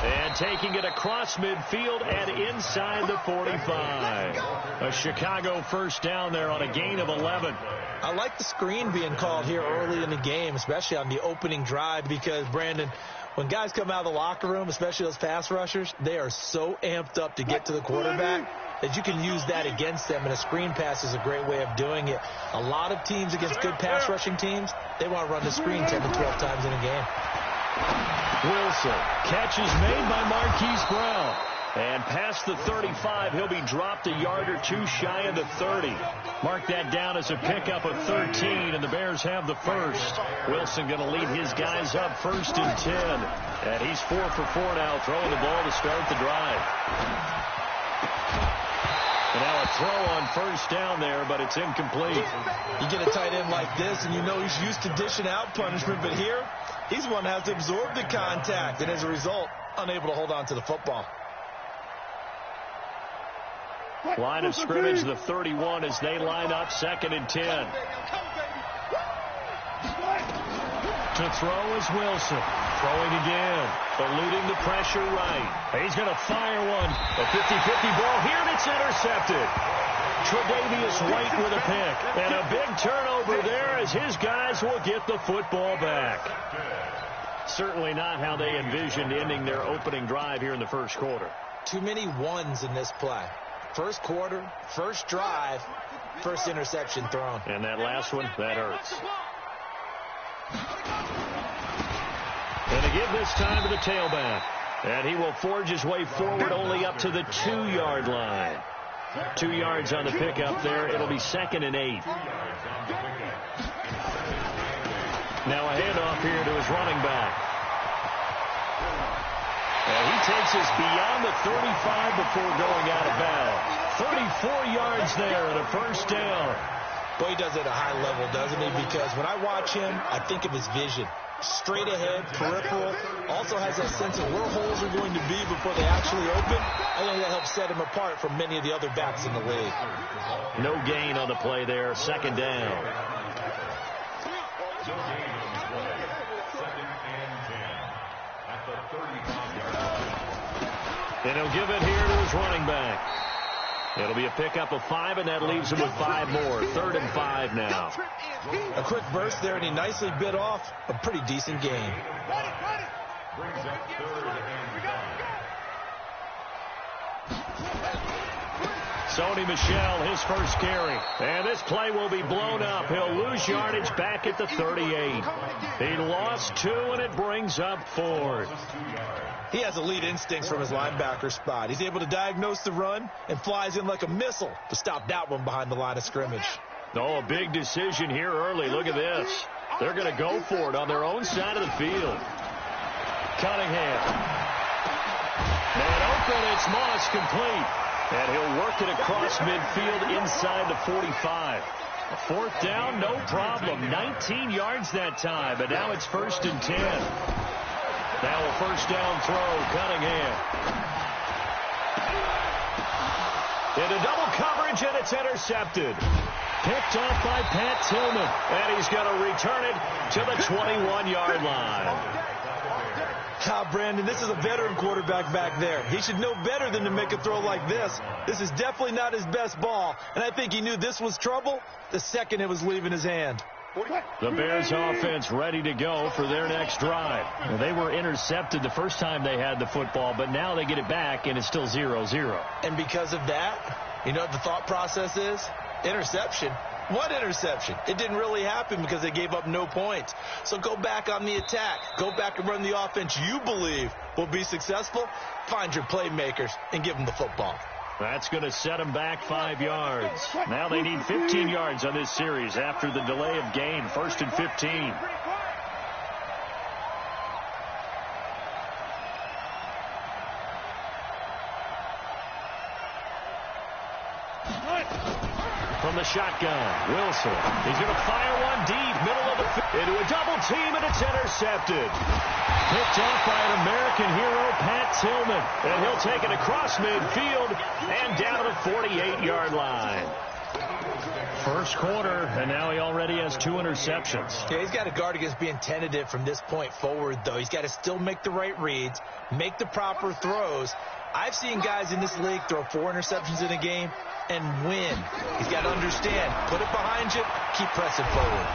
And taking it across midfield and inside the 45. A Chicago first down there on a gain of 11. I like the screen being called here early in the game, especially on the opening drive, because, Brandon, when guys come out of the locker room, especially those pass rushers, they are so amped up to get to the quarterback. that you can use that against them, and a screen pass is a great way of doing it. A lot of teams against good pass rushing teams, they want to run the screen 10 to 12 times in a game. Wilson, catch is made by Marquise Brown. And past the 35, he'll be dropped a yard or two shy of the 30. Mark that down as a pickup of 13, and the Bears have the first. Wilson going to lead his guys up 1st and 10. And he's 4 for 4 now, throwing the ball to start the drive. And now a throw on 1st down there, but it's incomplete. You get a tight end like this, and you know he's used to dishing out punishment, but here, he's one that has to absorb the contact, and as a result, unable to hold on to the football. Line of scrimmage, the 31, as they line up 2nd and 10. To throw is Wilson. Throwing again. Eluding the pressure right. He's going to fire one. A 50-50 ball here, and it's intercepted. Tre'Davious White with a pick. And a big turnover there as his guys will get the football back. Certainly not how they envisioned ending their opening drive here in the first quarter. Too many ones in this play. First quarter, first drive, first interception thrown. And that last one, that hurts. And a give this time to the tailback. And he will forge his way forward only up to the 2-yard line. 2 yards on the pickup there. It'll be 2nd and 8. Now a handoff here to his running back. And he takes us beyond the 35 before going out of bounds. 34 yards there and a 1st down. Boy, he does it at a high level, doesn't he? Because when I watch him, I think of his vision. Straight ahead, peripheral. Also has that sense of where holes are going to be before they actually open. I think that helps set him apart from many of the other backs in the league. No gain on the play there. 2nd down. And he'll give it here to his running back. It'll be a pickup of 5, and that leaves him with 5 more. 3rd and 5 now. A quick burst there, and he nicely bit off a pretty decent gain. Brings up 3rd and 5. Sony Michel, his first carry. And this play will be blown up. He'll lose yardage back at the 38. He lost 2, and it brings up 4th. He has elite instincts from his linebacker spot. He's able to diagnose the run and flies in like a missile to stop that one behind the line of scrimmage. Oh, a big decision here early. Look at this. They're going to go for it on their own side of the field. Cunningham. Man open, it's Moss, complete. And he'll work it across midfield inside the 45. A 4th down, no problem. 19 yards that time, but now it's 1st and 10. Now a 1st down throw, Cunningham. Into double coverage, and it's intercepted. Picked off by Pat Tillman, and he's going to return it to the 21-yard line. Brandon, this is a veteran quarterback back there. He should know better than to make a throw like this. This is definitely not his best ball, and I think he knew this was trouble the second it was leaving his hand. The Bears offense ready to go for their next drive. Well, they were intercepted the first time they had the football, but now they get it back, and it's still 0-0. And because of that, you know what the thought process is? Interception. What interception? It didn't really happen because they gave up no points. So go back on the attack. Go back and run the offense you believe will be successful. Find your playmakers and give them the football. That's going to set them back 5 yards. Now they need 15 yards on this series after the delay of game. 1st and 15. From the shotgun, Wilson. He's going to fire one deep, middle of the field, into a double team, and it's intercepted. Picked off by an American hero, Pat Tillman. And he'll take it across midfield and down to the 48-yard line. First quarter, and now he already has 2 interceptions. Yeah, he's got to guard against being tentative from this point forward, though. He's got to still make the right reads, make the proper throws. I've seen guys in this league throw 4 interceptions in a game and win. He's got to understand, put it behind you, keep pressing forward.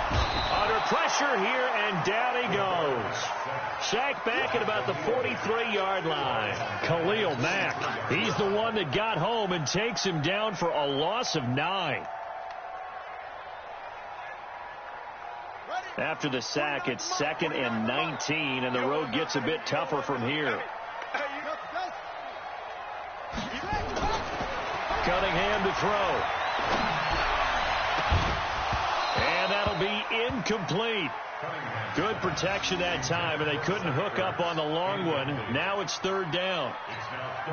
Under pressure here, and down he goes. Sacked back at about the 43-yard line. Khalil Mack, he's the one that got home and takes him down for a loss of 9. After the sack, it's 2nd and 19, and the road gets a bit tougher from here. Cunningham to throw. And that'll be incomplete. Good protection that time, and they couldn't hook up on the long one. Now it's 3rd down.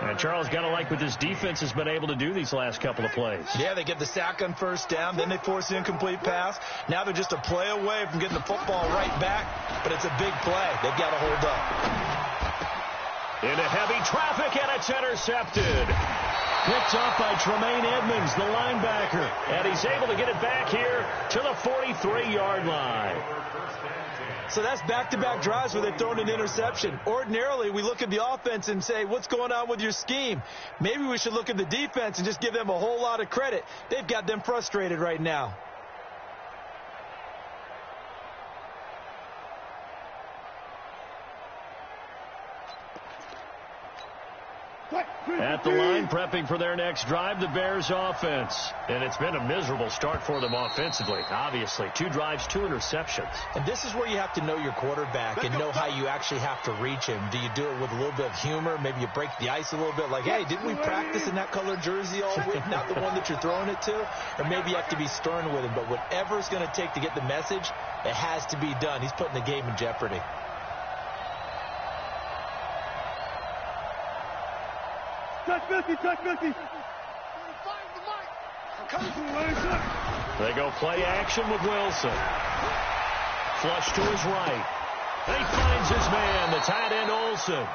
And Charles, got to like what this defense has been able to do these last couple of plays. Yeah, they get the sack on 1st down, then they force an incomplete pass. Now they're just a play away from getting the football right back, but it's a big play. They've got to hold up. Into heavy traffic, and it's intercepted. Picked up by Tremaine Edmonds, the linebacker. And he's able to get it back here to the 43-yard line. So that's back-to-back drives where they've thrown an interception. Ordinarily, we look at the offense and say, what's going on with your scheme? Maybe we should look at the defense and just give them a whole lot of credit. They've got them frustrated right now. At the line, prepping for their next drive, the Bears offense. And it's been a miserable start for them offensively, obviously. 2 drives, 2 interceptions. And this is where you have to know your quarterback and know how you actually have to reach him. Do you do it with a little bit of humor? Maybe you break the ice a little bit, like, hey, didn't we practice in that colored jersey all week, not the one that you're throwing it to? Or maybe you have to be stern with him. But whatever it's going to take to get the message, it has to be done. He's putting the game in jeopardy. Touch Missy, touch Missy. They go play action with Wilson. Flush to his right. He finds his man, the tight end Olsen.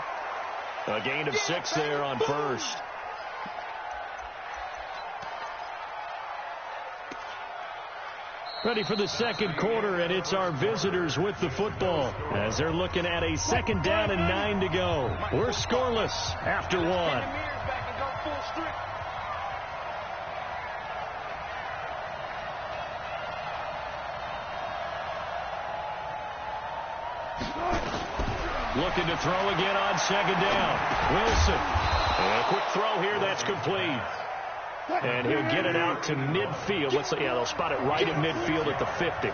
A gain of 6 there on 1st. Ready for the 2nd quarter, and it's our visitors with the football as they're looking at a 2nd down and 9 to go. We're scoreless after 1. Looking to throw again on 2nd down. Wilson. A quick throw here, that's complete. And he'll get it out to midfield. Yeah, they'll spot it right at midfield at the 50.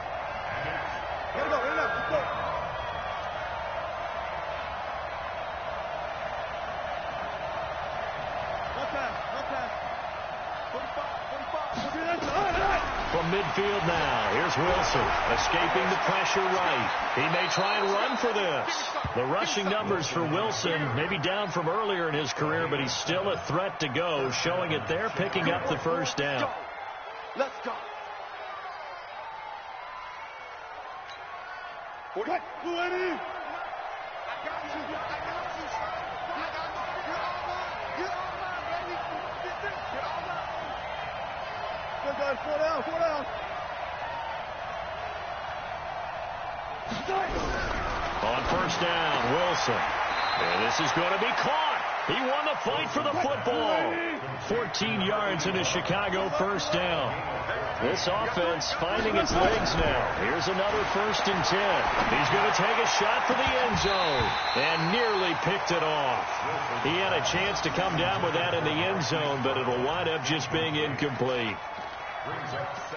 From midfield now, here's Wilson, escaping the pressure right. He may try and run for this. The rushing numbers for Wilson maybe down from earlier in his career, but he's still a threat to go, showing it there, picking up the 1st down. Let's go. What? Ready? On 1st down, Wilson. And this is going to be caught. He won the fight for the football. 14 yards in a Chicago 1st down. This offense finding its legs now. Here's another 1st and 10. He's going to take a shot for the end zone and nearly picked it off. He had a chance to come down with that in the end zone, but it'll wind up just being incomplete.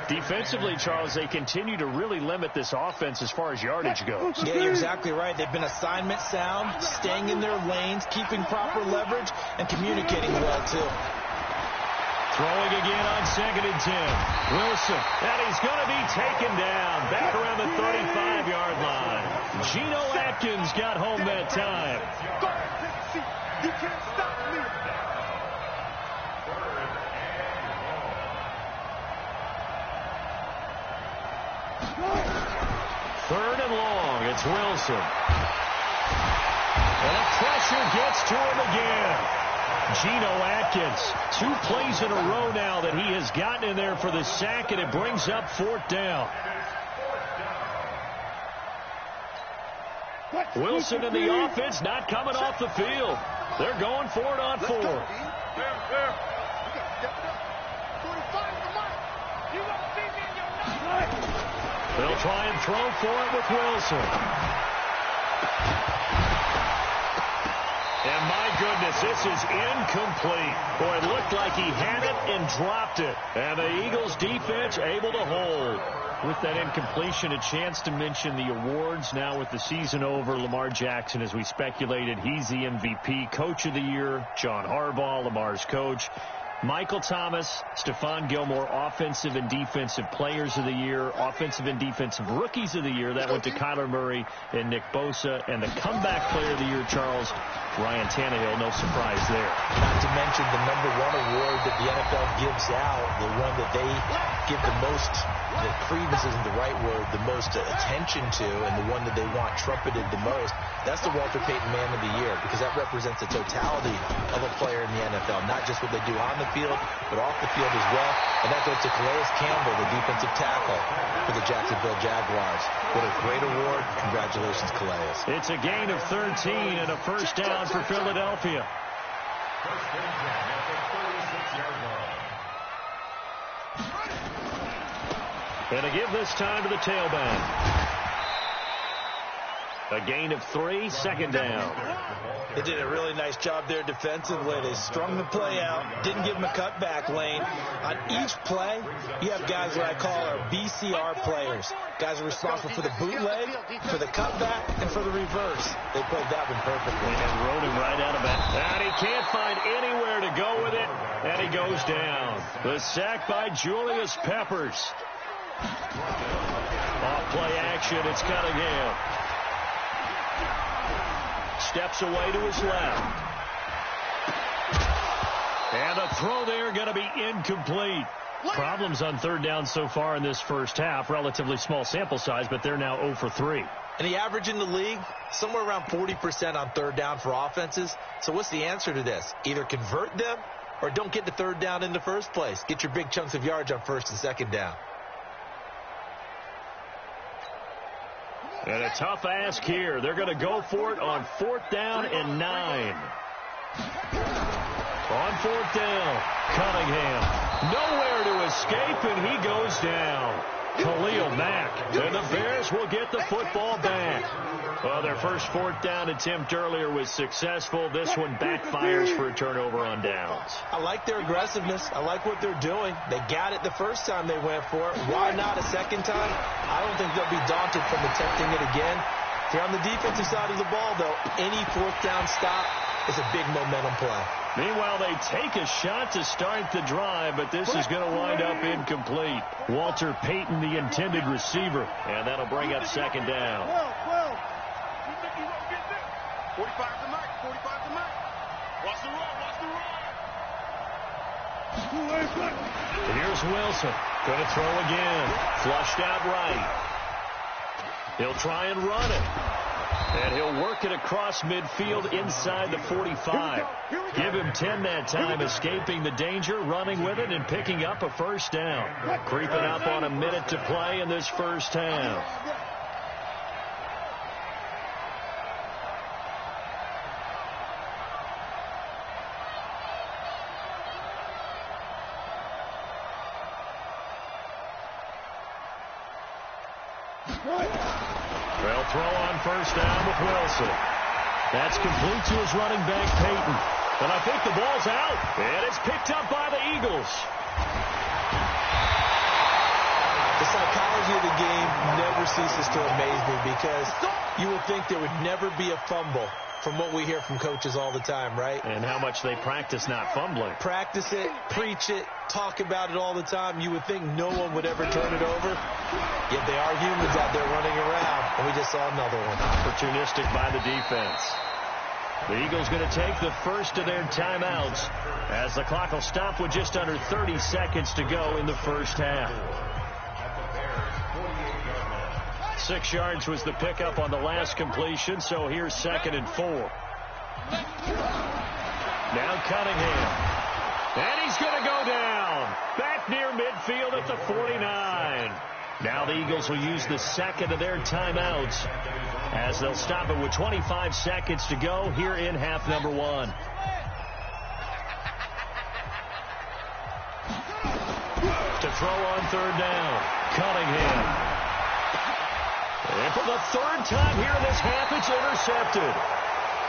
Defensively, Charles, they continue to really limit this offense as far as yardage goes. Yeah, you're exactly right. They've been assignment sound, staying in their lanes, keeping proper leverage, and communicating well, too. Throwing again on 2nd and 10. Wilson, and he's going to be taken down back around the 35-yard line. Geno Atkins got home that time. You can't stop me. Third and long, it's Wilson. And the pressure gets to him again. Geno Atkins, 2 plays in a row now that he has gotten in there for the sack, and it brings up 4th down. Wilson in the offense, not coming off the field. They're going for it on 4. They'll try and throw for it with Wilson. And my goodness, this is incomplete. Boy, it looked like he had it and dropped it. And the Eagles defense able to hold. With that incompletion, a chance to mention the awards. Now with the season over, Lamar Jackson, as we speculated, he's the MVP. Coach of the Year, John Harbaugh, Lamar's coach. Michael Thomas, Stephon Gilmore, Offensive and Defensive Players of the Year, Offensive and Defensive Rookies of the Year. That went to Kyler Murray and Nick Bosa. And the Comeback Player of the Year, Charles, Ryan Tannehill, no surprise there. Not to mention the #1 award that the NFL gives out, the one that they give the most, the credence isn't the right word, the most attention to, and the one that they want trumpeted the most. That's the Walter Payton Man of the Year, because that represents the totality of a player in the NFL, not just what they do on the field, but off the field as well. And that goes to Calais Campbell, the defensive tackle for the Jacksonville Jaguars. What a great award. Congratulations, Calais. It's a gain of 13 and a 1st down for Philadelphia. First and 10 at the 36-yard line. And to give this time to the tailback. A gain of 3, 2nd down. They did a really nice job there defensively. They strung the play out, didn't give them a cutback lane. On each play, you have guys what I call our BCR players. Guys are responsible for the bootleg, for the cutback, and for the reverse. They played that one perfectly. And rode him right out of it. And he can't find anywhere to go with it, and he goes down. The sack by Julius Peppers. Off play action, it's Cunningham. Steps away to his left. And the throw there going to be incomplete. Problems on 3rd down so far in this first half. Relatively small sample size, but they're now 0 for 3. And the average in the league, somewhere around 40% on 3rd down for offenses. So what's the answer to this? Either convert them or don't get to 3rd down in the first place. Get your big chunks of yards on 1st and 2nd down. And a tough ask here. They're going to go for it on 4th down and 9. On 4th down, Cunningham. Nowhere to escape, and he goes down. Khalil Mack. And the Bears will get the football back. Well, their first 4th down attempt earlier was successful. This one backfires for a turnover on downs. I like their aggressiveness. I like what they're doing. They got it the first time they went for it. Why not a second time? I don't think they'll be daunted from attempting it again. If you're on the defensive side of the ball, though, any 4th down stop is a big momentum play. Meanwhile, they take a shot to start the drive, but this is going to wind up incomplete. Walter Payton, the intended receiver, and that'll bring up 2nd down. 45 to Mike. 45 to Mike. Watch the run. Watch the run. Here's Wilson. Going to throw again. Flushed out right. He'll try and run it. And he'll work it across midfield inside the 45. Give him 10 that time, escaping the danger, running with it, and picking up a 1st down. Creeping up on a minute to play in this first half. They'll throw on 1st down with Wilson. That's complete to his running back, Payton. And I think the ball's out. And it's picked up by the Eagles. The psychology of the game never ceases to amaze me, because you would think there would never be a fumble from what we hear from coaches all the time, right? And how much they practice not fumbling. Practice it, preach it, talk about it all the time. You would think no one would ever turn it over. Yet they are humans out there running around, and we just saw another one. Opportunistic by the defense. The Eagles going to take the first of their timeouts as the clock will stop with just under 30 seconds to go in the first half. 6 yards was the pickup on the last completion, so here's 2nd and 4. Now Cunningham. And he's going to go down. Back near midfield at the 49. Now the Eagles will use the second of their timeouts as they'll stop it with 25 seconds to go here in half number one. To throw on third down, Cunningham. And for the third time here in this half, it's intercepted.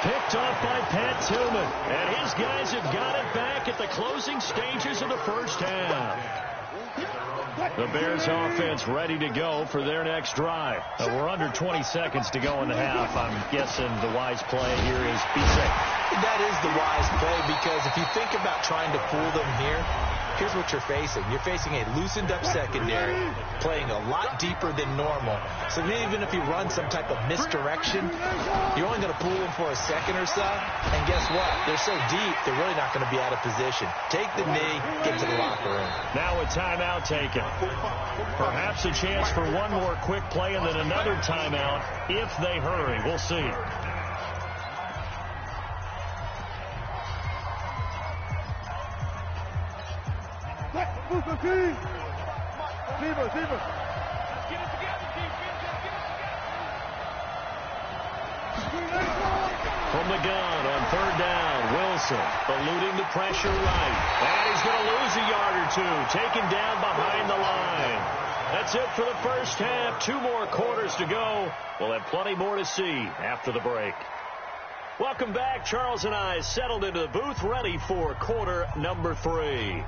Picked off by Pat Tillman. And his guys have got it back at the closing stages of the first half. The Bears offense ready to go for their next drive. We're under 20 seconds to go in the half. I'm guessing the wise play here is be safe. That is the wise play, because if you think about trying to fool them here, here's what you're facing. You're facing a loosened up secondary, playing a lot deeper than normal. So even if you run some type of misdirection, you're only going to fool them for a second or so. And guess what? They're so deep, they're really not going to be out of position. Take the knee, get to the locker room. Now a timeout taken. Perhaps a chance for one more quick play and then another timeout if they hurry. We'll see. From the gun on third down, Wilson eluding the pressure right. And he's going to lose a yard or two, taken down behind the line. That's it for the first half. 2 more quarters to go. We'll have plenty more to see after the break. Welcome back. Charles and I settled into the booth, ready for quarter number 3.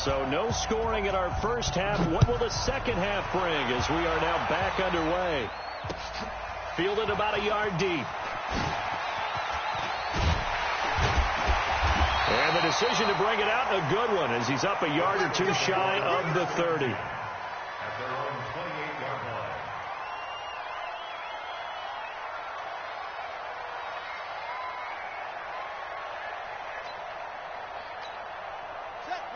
So no scoring in our first half. What will the second half bring as we are now back underway? Fielded about a yard deep. And the decision to bring it out, a good one, as he's up a yard or two shy of the 30. At their own 28-yard line.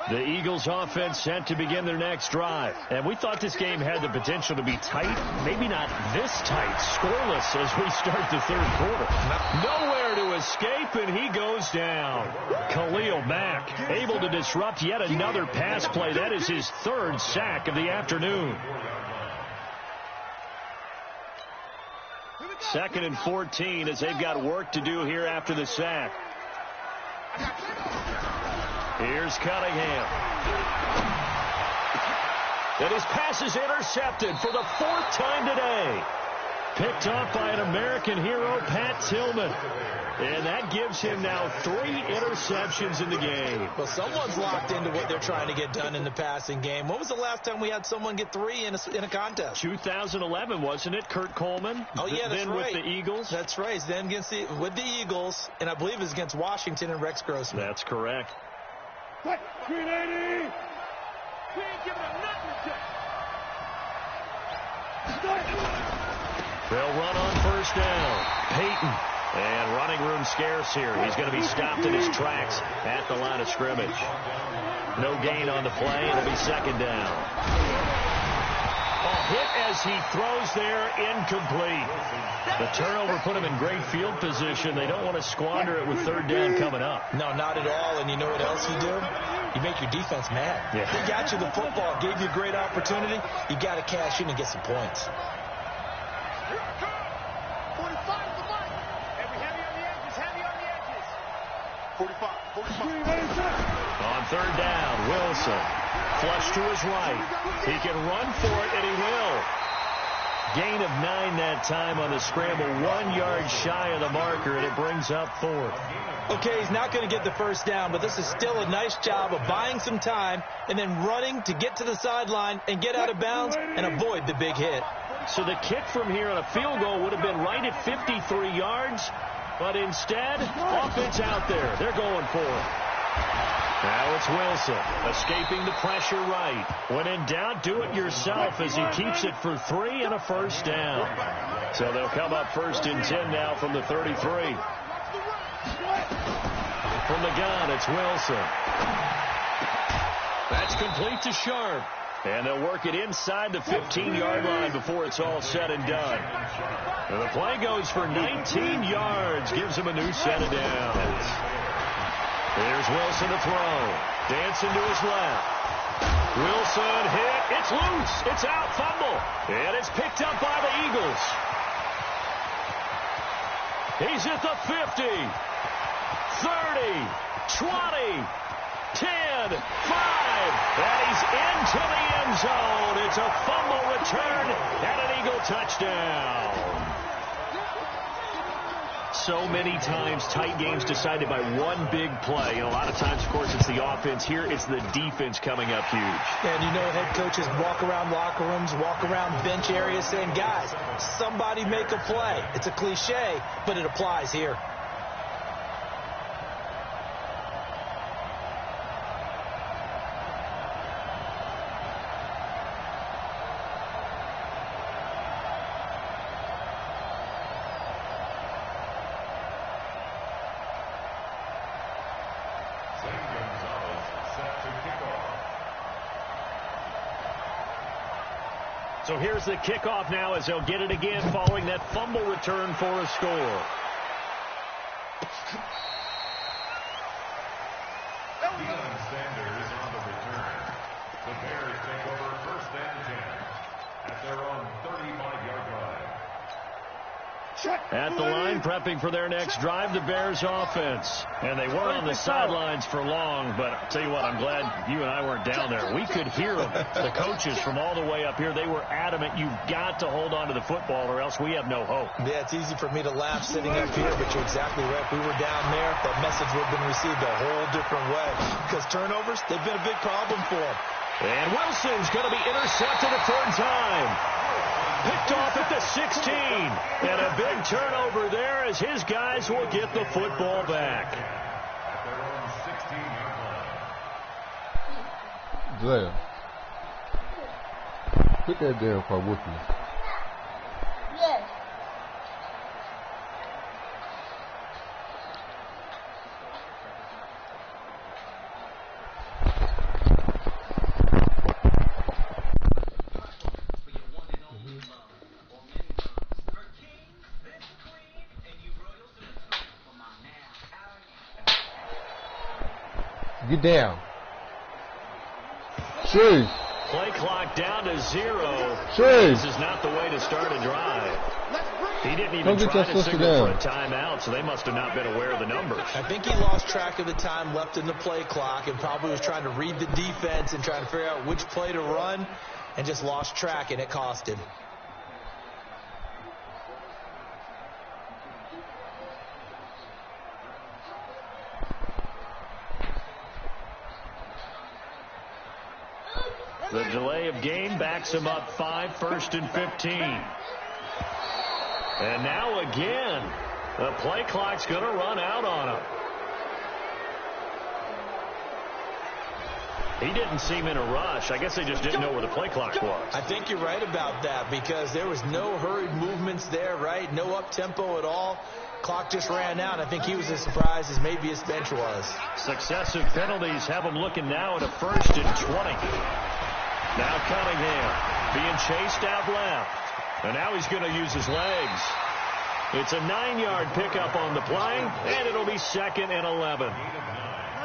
The Eagles offense set to begin their next drive. And we thought this game had the potential to be tight. Maybe not this tight, scoreless as we start the third quarter. Nowhere to escape, and he goes down. Khalil Mack able to disrupt yet another pass play. That is his 3rd sack of the afternoon. 2nd and 14 as they've got work to do here after the sack. Here's Cunningham. And his pass is intercepted for the 4th time today. Picked off by an American hero, Pat Tillman. And that gives him now 3 interceptions in the game. Well, someone's locked into what they're trying to get done in the passing game. When was the last time we had someone get 3 in a contest? 2011, wasn't it? Kurt Coleman. Oh, yeah, that's then right. With the Eagles. That's right. Then with the Eagles, and I believe it was against Washington and Rex Grossman. That's correct. Green 80. We ain't giving him nothing. They'll run on first down. Peyton. And running room scarce here. He's going to be stopped in his tracks at the line of scrimmage. No gain on the play. It'll be 2nd down. A hit as he throws there, incomplete. The turnover put him in great field position. They don't want to squander it with 3rd down coming up. No, not at all. And you know what else you do? You make your defense mad. Yeah. They got you the football, gave you a great opportunity. You got to cash in and get some points. 45 to Mike. Heavy on the edges, heavy on the edges. 45. On 3rd down, Wilson. Flush to his right. He can run for it, and he will. Gain of 9 that time on the scramble. 1 yard shy of the marker, and it brings up 4th. Okay, he's not going to get the first down, but this is still a nice job of buying some time and then running to get to the sideline and get out of bounds and avoid the big hit. So the kick from here on a field goal would have been right at 53 yards, but instead, offense out there. They're going for it. Now it's Wilson, escaping the pressure right. When in doubt, do it yourself as he keeps it for 3 and a first down. So they'll come up 1st and 10 now from the 33. From the gun, it's Wilson. That's complete to Sharp. And they'll work it inside the 15-yard line before it's all said and done. And the play goes for 19 yards, gives him a new set of downs. Here's Wilson to throw. Dancing to his left. Wilson hit. It's loose. It's out. Fumble. And it's picked up by the Eagles. He's at the 50. 30. 20. 10. 5. And he's into the end zone. It's a fumble return and an Eagle touchdown. So many times tight games decided by one big play. And a lot of times, of course, it's the offense. Here, it's the defense coming up huge. And you know head coaches walk around locker rooms, walk around bench areas saying, guys, somebody make a play. It's a cliche, but it applies here. So here's the kickoff now as they'll get it again following that fumble return for a score. Sanders on the return. The Bears take over 1st and 10 at their own 35-yard line. At the line, prepping for their next drive, the Bears offense. And they weren't on the sidelines for long, but I'll tell you what, I'm glad you and I weren't down there. We could hear them, the coaches from all the way up here. They were adamant, you've got to hold on to the football or else we have no hope. Yeah, it's easy for me to laugh sitting up here, but you're exactly right. If we were down there, that message would have been received a whole different way. Because turnovers, they've been a big problem for them. And Wilson's going to be intercepted a 3rd time. Picked off at the 16. And a big turnover there as his guys will get the football back. Zaya, put that damn car with me. Yes. Get down. Jeez. Play clock down to 0. Jeez. This is not the way to start a drive. He didn't even Don't try get to signal for a down. timeout, so they must have not been aware of the numbers. I think he lost track of the time left in the play clock and probably was trying to read the defense and trying to figure out which play to run and just lost track, and it cost him. The delay of game backs him up 5, 1st and 15. And now again, the play clock's going to run out on him. He didn't seem in a rush. I guess they just didn't know where the play clock was. I think you're right about that because there was no hurried movements there, right? No up-tempo at all. Clock just ran out. I think he was as surprised as maybe his bench was. Successive penalties have him looking now at a 1st and 20. Now Cunningham being chased out left. And now he's going to use his legs. It's a 9-yard pickup on the play, and it'll be 2nd and 11.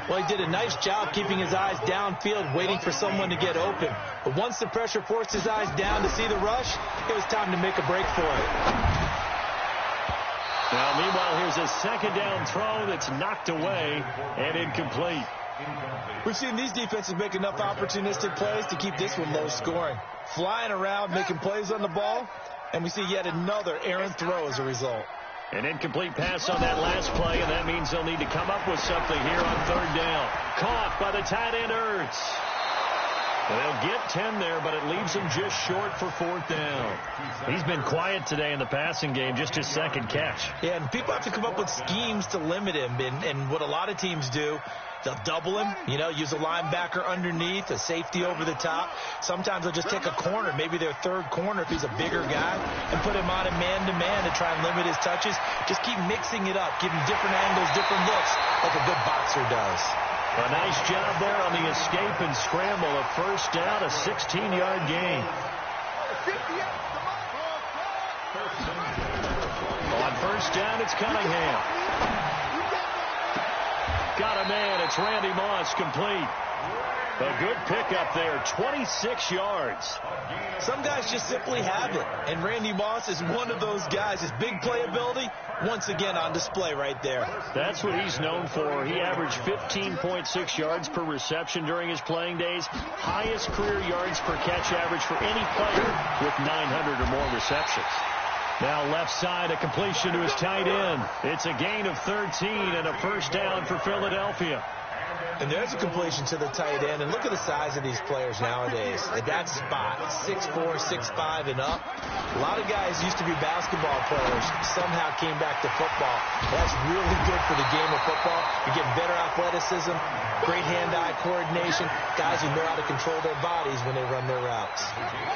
Well, he did a nice job keeping his eyes downfield, waiting for someone to get open. But once the pressure forced his eyes down to see the rush, it was time to make a break for it. Now, meanwhile, here's a 2nd down throw that's knocked away and incomplete. We've seen these defenses make enough opportunistic plays to keep this one low scoring. Flying around, making plays on the ball, and we see yet another errant throw as a result. An incomplete pass on that last play, and that means they'll need to come up with something here on 3rd down. Caught by the tight end, Ertz. They'll get 10 there, but it leaves him just short for 4th down. He's been quiet today in the passing game, just his second catch. Yeah, and people have to come up with schemes to limit him, and what a lot of teams do, they'll double him, use a linebacker underneath, a safety over the top. Sometimes they'll just take a corner, maybe their third corner if he's a bigger guy, and put him on a man-to-man to try and limit his touches. Just keep mixing it up, give him different angles, different looks, like a good boxer does. A nice job there on the escape and scramble. A 1st down, a 16-yard gain. On 1st down, it's Cunningham. Got a man. It's Randy Moss, complete. A good pickup there, 26 yards. Some guys just simply have it, and Randy Moss is one of those guys. His big playability, once again on display right there. That's what he's known for. He averaged 15.6 yards per reception during his playing days. Highest career yards per catch average for any player with 900 or more receptions. Now left side, a completion to his tight end. It's a gain of 13 and a 1st down for Philadelphia. And there's a completion to the tight end. And look at the size of these players nowadays. At that spot, 6'4", 6'5", and up. A lot of guys used to be basketball players, somehow came back to football. That's really good for the game of football. You're getting better athleticism, great hand-eye coordination, guys who know how to control their bodies when they run their routes.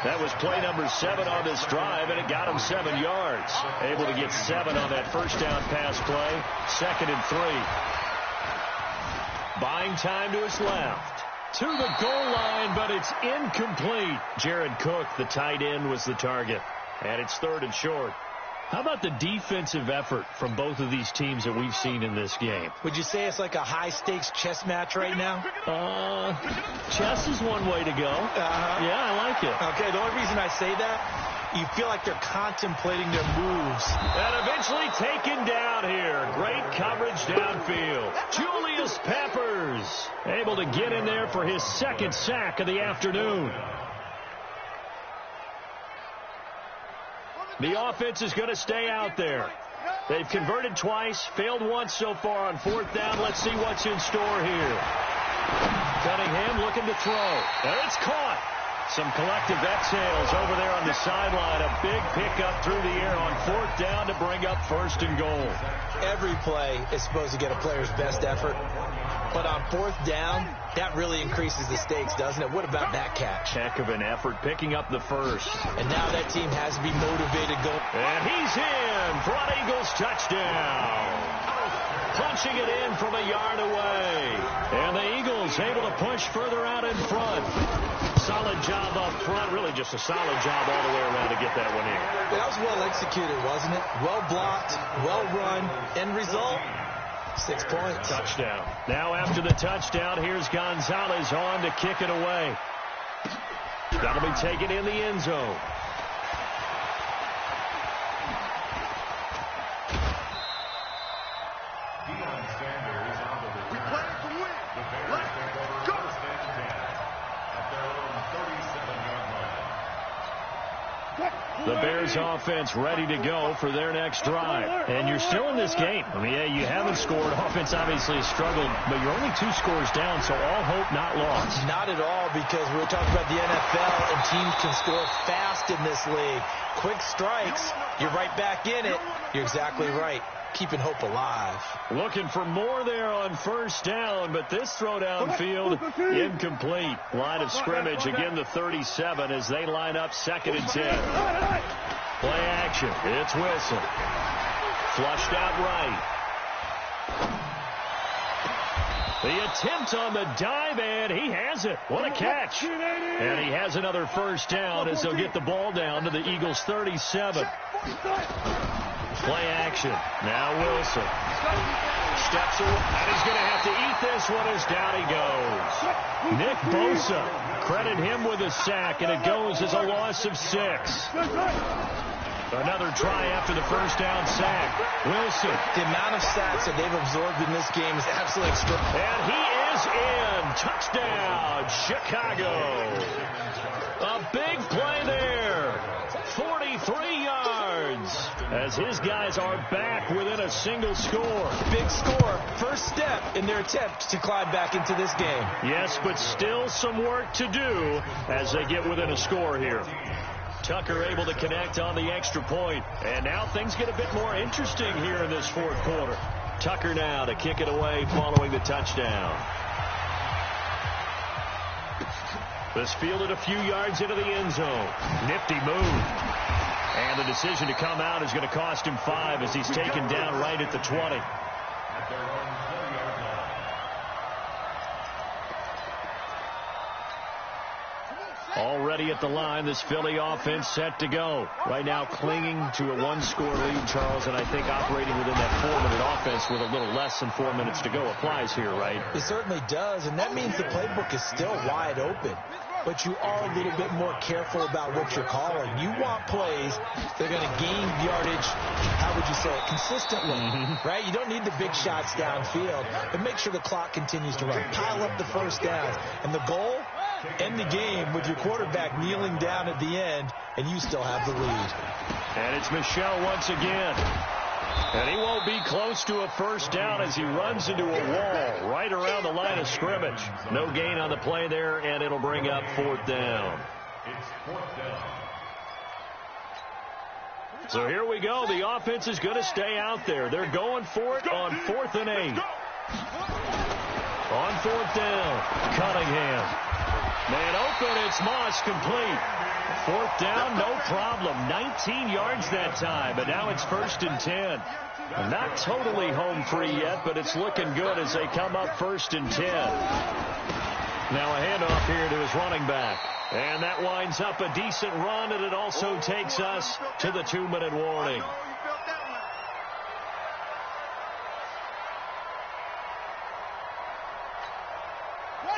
That was play number 7 on this drive, and it got him 7 yards. Able to get 7 on that 1st down pass play. 2nd and 3. Buying time to his left. To the goal line, but it's incomplete. Jared Cook, the tight end, was the target. And it's 3rd and short. How about the defensive effort from both of these teams that we've seen in this game? Would you say it's like a high-stakes chess match right now? Chess is one way to go. Yeah, I like it. Okay, the only reason I say that, you feel like they're contemplating their moves. And eventually taken down here. Great coverage downfield. Julius Peppers able to get in there for his 2nd sack of the afternoon. The offense is going to stay out there. They've converted twice, failed once so far on 4th down. Let's see what's in store here. Cunningham looking to throw. And it's caught. Some collective exhales over there on the sideline. A big pickup through the air on 4th down to bring up 1st and goal. Every play is supposed to get a player's best effort. But on 4th down, that really increases the stakes, doesn't it? What about that catch? Heck of an effort picking up the 1st. And now that team has to be motivated going. And he's in for an Eagles touchdown. Punching it in from a yard away. And the Eagles able to push further out in front. Solid job up front. Really just a solid job all the way around to get that one in. That was well executed, wasn't it? Well blocked, well run. End result, 6 points. Touchdown. Now after the touchdown, here's Gonzalez on to kick it away. That'll be taken in the end zone. The Bears offense ready to go for their next drive. And you're still in this game. I mean, yeah, you haven't scored. Offense obviously has struggled, but you're only 2 scores down, so all hope not lost. Not at all, because we were talking about the NFL, and teams can score fast in this league. Quick strikes, you're right back in it. You're exactly right. Keeping hope alive. Looking for more there on 1st down, but this throw downfield incomplete. Line of scrimmage, again the 37 as they line up 2nd and 10. Play action. It's Wilson. Flushed out right. The attempt on the dive, and he has it. What a catch. And he has another 1st down as they'll get the ball down to the Eagles' 37. Play action. Now Wilson. Steps away, and he's going to have to eat this one as down he goes. Nick Bosa, credit him with a sack, and it goes as a loss of 6. Another try after the 1st down sack. Wilson. The amount of sacks that they've absorbed in this game is absolutely extraordinary. And he is in. Touchdown, Chicago. A big play there. 43 yards. as his guys are back within a single score. Big score, first step in their attempt to climb back into this game. Yes, but still some work to do as they get within a score here. Tucker able to connect on the extra point. And now things get a bit more interesting here in this fourth quarter. Tucker now to kick it away following the touchdown. This fielded a few yards into the end zone. Nifty move. And the decision to come out is going to cost him 5 as he's taken down right at the 20. Already at the line, this Philly offense set to go. Right now clinging to a one-score lead, Charles, and I think operating within that 4-minute offense with a little less than 4 minutes to go applies here, right? It certainly does, and that means the playbook is still wide open. But you are a little bit more careful about what you're calling. You want plays that are going to gain yardage, how would you say it, consistently, right? You don't need the big shots downfield, but make sure the clock continues to run. Pile up the first downs. And the goal? End the game with your quarterback kneeling down at the end, and you still have the lead. And it's Michel once again. And he won't be close to a first down as he runs into a wall right around the line of scrimmage. No gain on the play there, and it'll bring up 4th down. It's 4th down. So here we go. The offense is going to stay out there. They're going for it on 4th and 8. On 4th down, Cunningham. Man open, it's Moss, complete. 4th down, no problem. 19 yards that time, but now it's 1st and 10. Not totally home free yet, but it's looking good as they come up 1st and 10. Now a handoff here to his running back. And that winds up a decent run, and it also takes us to the 2-minute warning.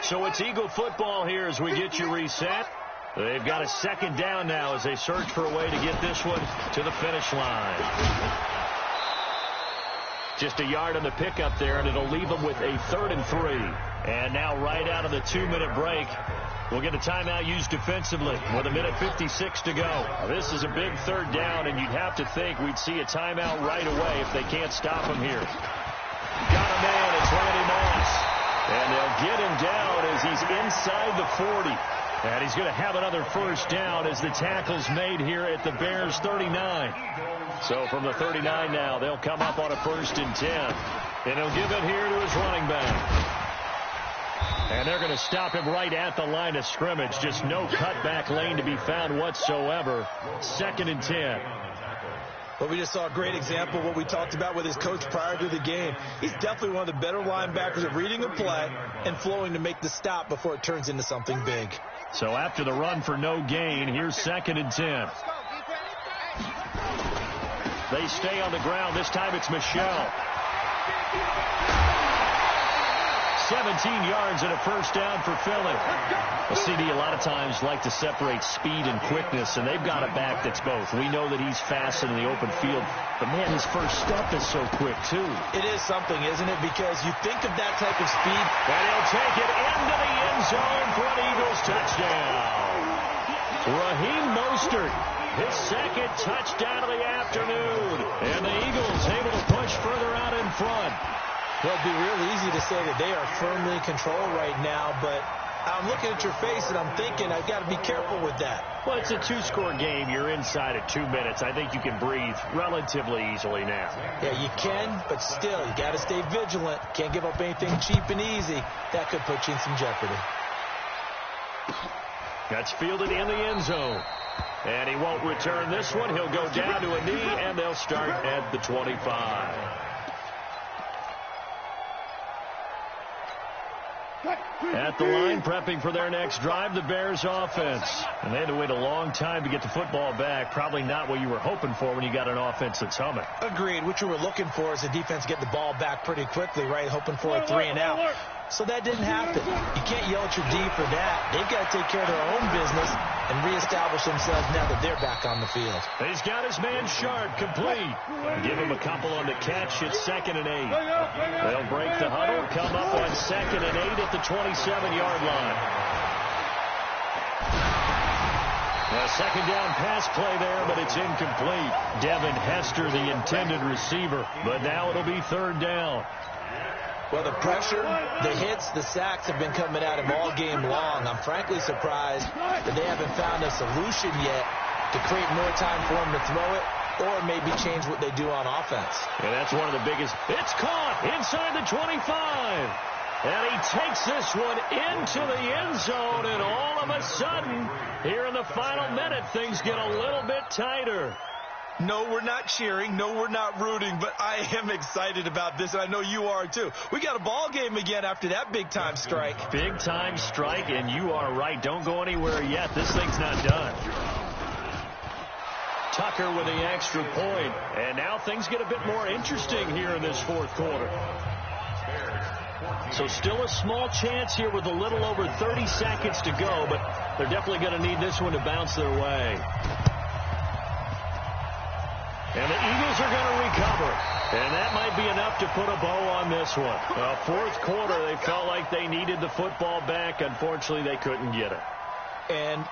So it's Eagle football here as we get you reset. They've got a 2nd down now as they search for a way to get this one to the finish line. Just a yard on the pickup there, and it'll leave them with a 3rd and 3. And now right out of the 2-minute break, we'll get a timeout used defensively with 1:56 to go. This is a big 3rd down, and you'd have to think we'd see a timeout right away if they can't stop him here. Got a man, it's Randy Moss. And they'll get him down as he's inside the 40. And he's going to have another first down as the tackle's made here at the Bears 39. So from the 39 now, they'll come up on a 1st and 10. And he'll give it here to his running back. And they're going to stop him right at the line of scrimmage. Just no cutback lane to be found whatsoever. 2nd and 10. But we just saw a great example of what we talked about with his coach prior to the game. He's definitely one of the better linebackers at reading a play and flowing to make the stop before it turns into something big. So after the run for no gain, here's 2nd and 10. They stay on the ground. This time it's Michel. 17 yards and a first down for Philly. A CD a lot of times like to separate speed and quickness, and they've got a back that's both. We know that he's fast in the open field, but man, his first step is so quick too. It is something, isn't it? Because you think of that type of speed. And he'll take it into the end zone for an Eagles touchdown. Raheem Mostert, his 2nd touchdown of the afternoon. And the Eagles able to push further out in front. Well, it'd be real easy to say that they are firmly in control right now, but I'm looking at your face and I'm thinking I've got to be careful with that. Well, it's a 2-score game. You're inside at 2 minutes. I think you can breathe relatively easily now. Yeah, you can, but still, you got to stay vigilant. Can't give up anything cheap and easy. That could put you in some jeopardy. That's fielded in the end zone. And he won't return this one. He'll go down to a knee, and they'll start at the 25. At the line, prepping for their next drive, the Bears offense. And they had to wait a long time to get the football back. Probably not what you were hoping for when you got an offense that's humming. Agreed. What you were looking for is the defense get the ball back pretty quickly, right? Hoping for a 3 and out. So that didn't happen. You can't yell at your D for that. They've got to take care of their own business and reestablish themselves now that they're back on the field. He's got his man Sharp complete. Give him a couple on the catch. It's 2nd and 8. They'll break the huddle, come up on 2nd and 8 at the 27-yard line. A second down pass play there, but it's incomplete. Devin Hester, the intended receiver, but now it'll be third down. Well, the pressure, the hits, the sacks have been coming at him all game long. I'm frankly surprised that they haven't found a solution yet to create more time for him to throw it or maybe change what they do on offense. Yeah, that's one of the biggest. It's caught inside the 25. And he takes this one into the end zone, and all of a sudden, here in the final minute, things get a little bit tighter. No, we're not cheering. No, we're not rooting, but I am excited about this, and I know you are too. We got a ball game again after that big-time strike. Big-time strike, and you are right. Don't go anywhere yet. This thing's not done. Tucker with the extra point, and now things get a bit more interesting here in this fourth quarter. So still a small chance here with a little over 30 seconds to go, but they're definitely going to need this one to bounce their way. And the Eagles are going to recover. And that might be enough to put a bow on this one. Fourth quarter, they felt like they needed the football back. Unfortunately, they couldn't get it. And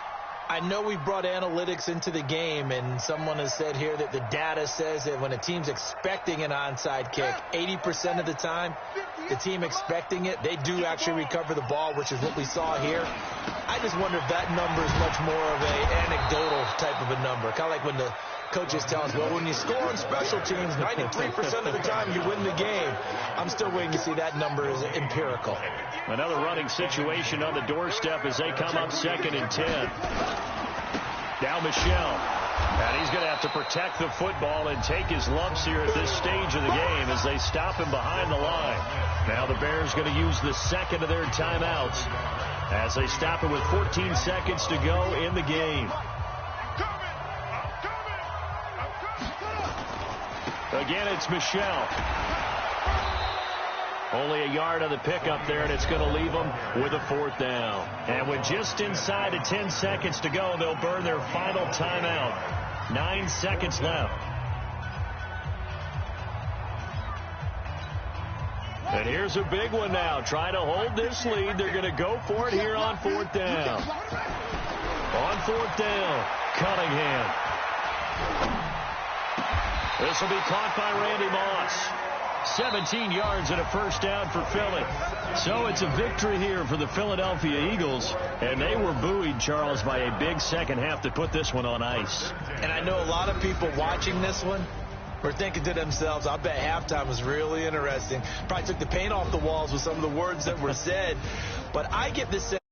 I know we brought analytics into the game, and someone has said here that the data says that when a team's expecting an onside kick, 80% of the time, the team expecting it, they do actually recover the ball, which is what we saw here. I just wonder if that number is much more of an anecdotal type of a number. Kind of like when the coaches tell us, well, when you score on special teams, 93% of the time you win the game. I'm still waiting to see that number is empirical. Another running situation on the doorstep as they come up 2nd and 10. Now Michel. And he's going to have to protect the football and take his lumps here at this stage of the game as they stop him behind the line. Now the Bears going to use the second of their timeouts as they stop it with 14 seconds to go in the game. Again, it's Michel. Only a yard on the pickup there, and it's going to leave them with a fourth down. And with just inside of 10 seconds to go, they'll burn their final timeout. 9 seconds left. And here's a big one now. Trying to hold this lead. They're going to go for it here on fourth down. On fourth down, Cunningham. This will be caught by Randy Moss. 17 yards and a first down for Philly. So it's a victory here for the Philadelphia Eagles. And they were buoyed, Charles, by a big second half to put this one on ice. And I know a lot of people watching this one were thinking to themselves, I bet halftime was really interesting. Probably took the paint off the walls with some of the words that were said. But I get this sense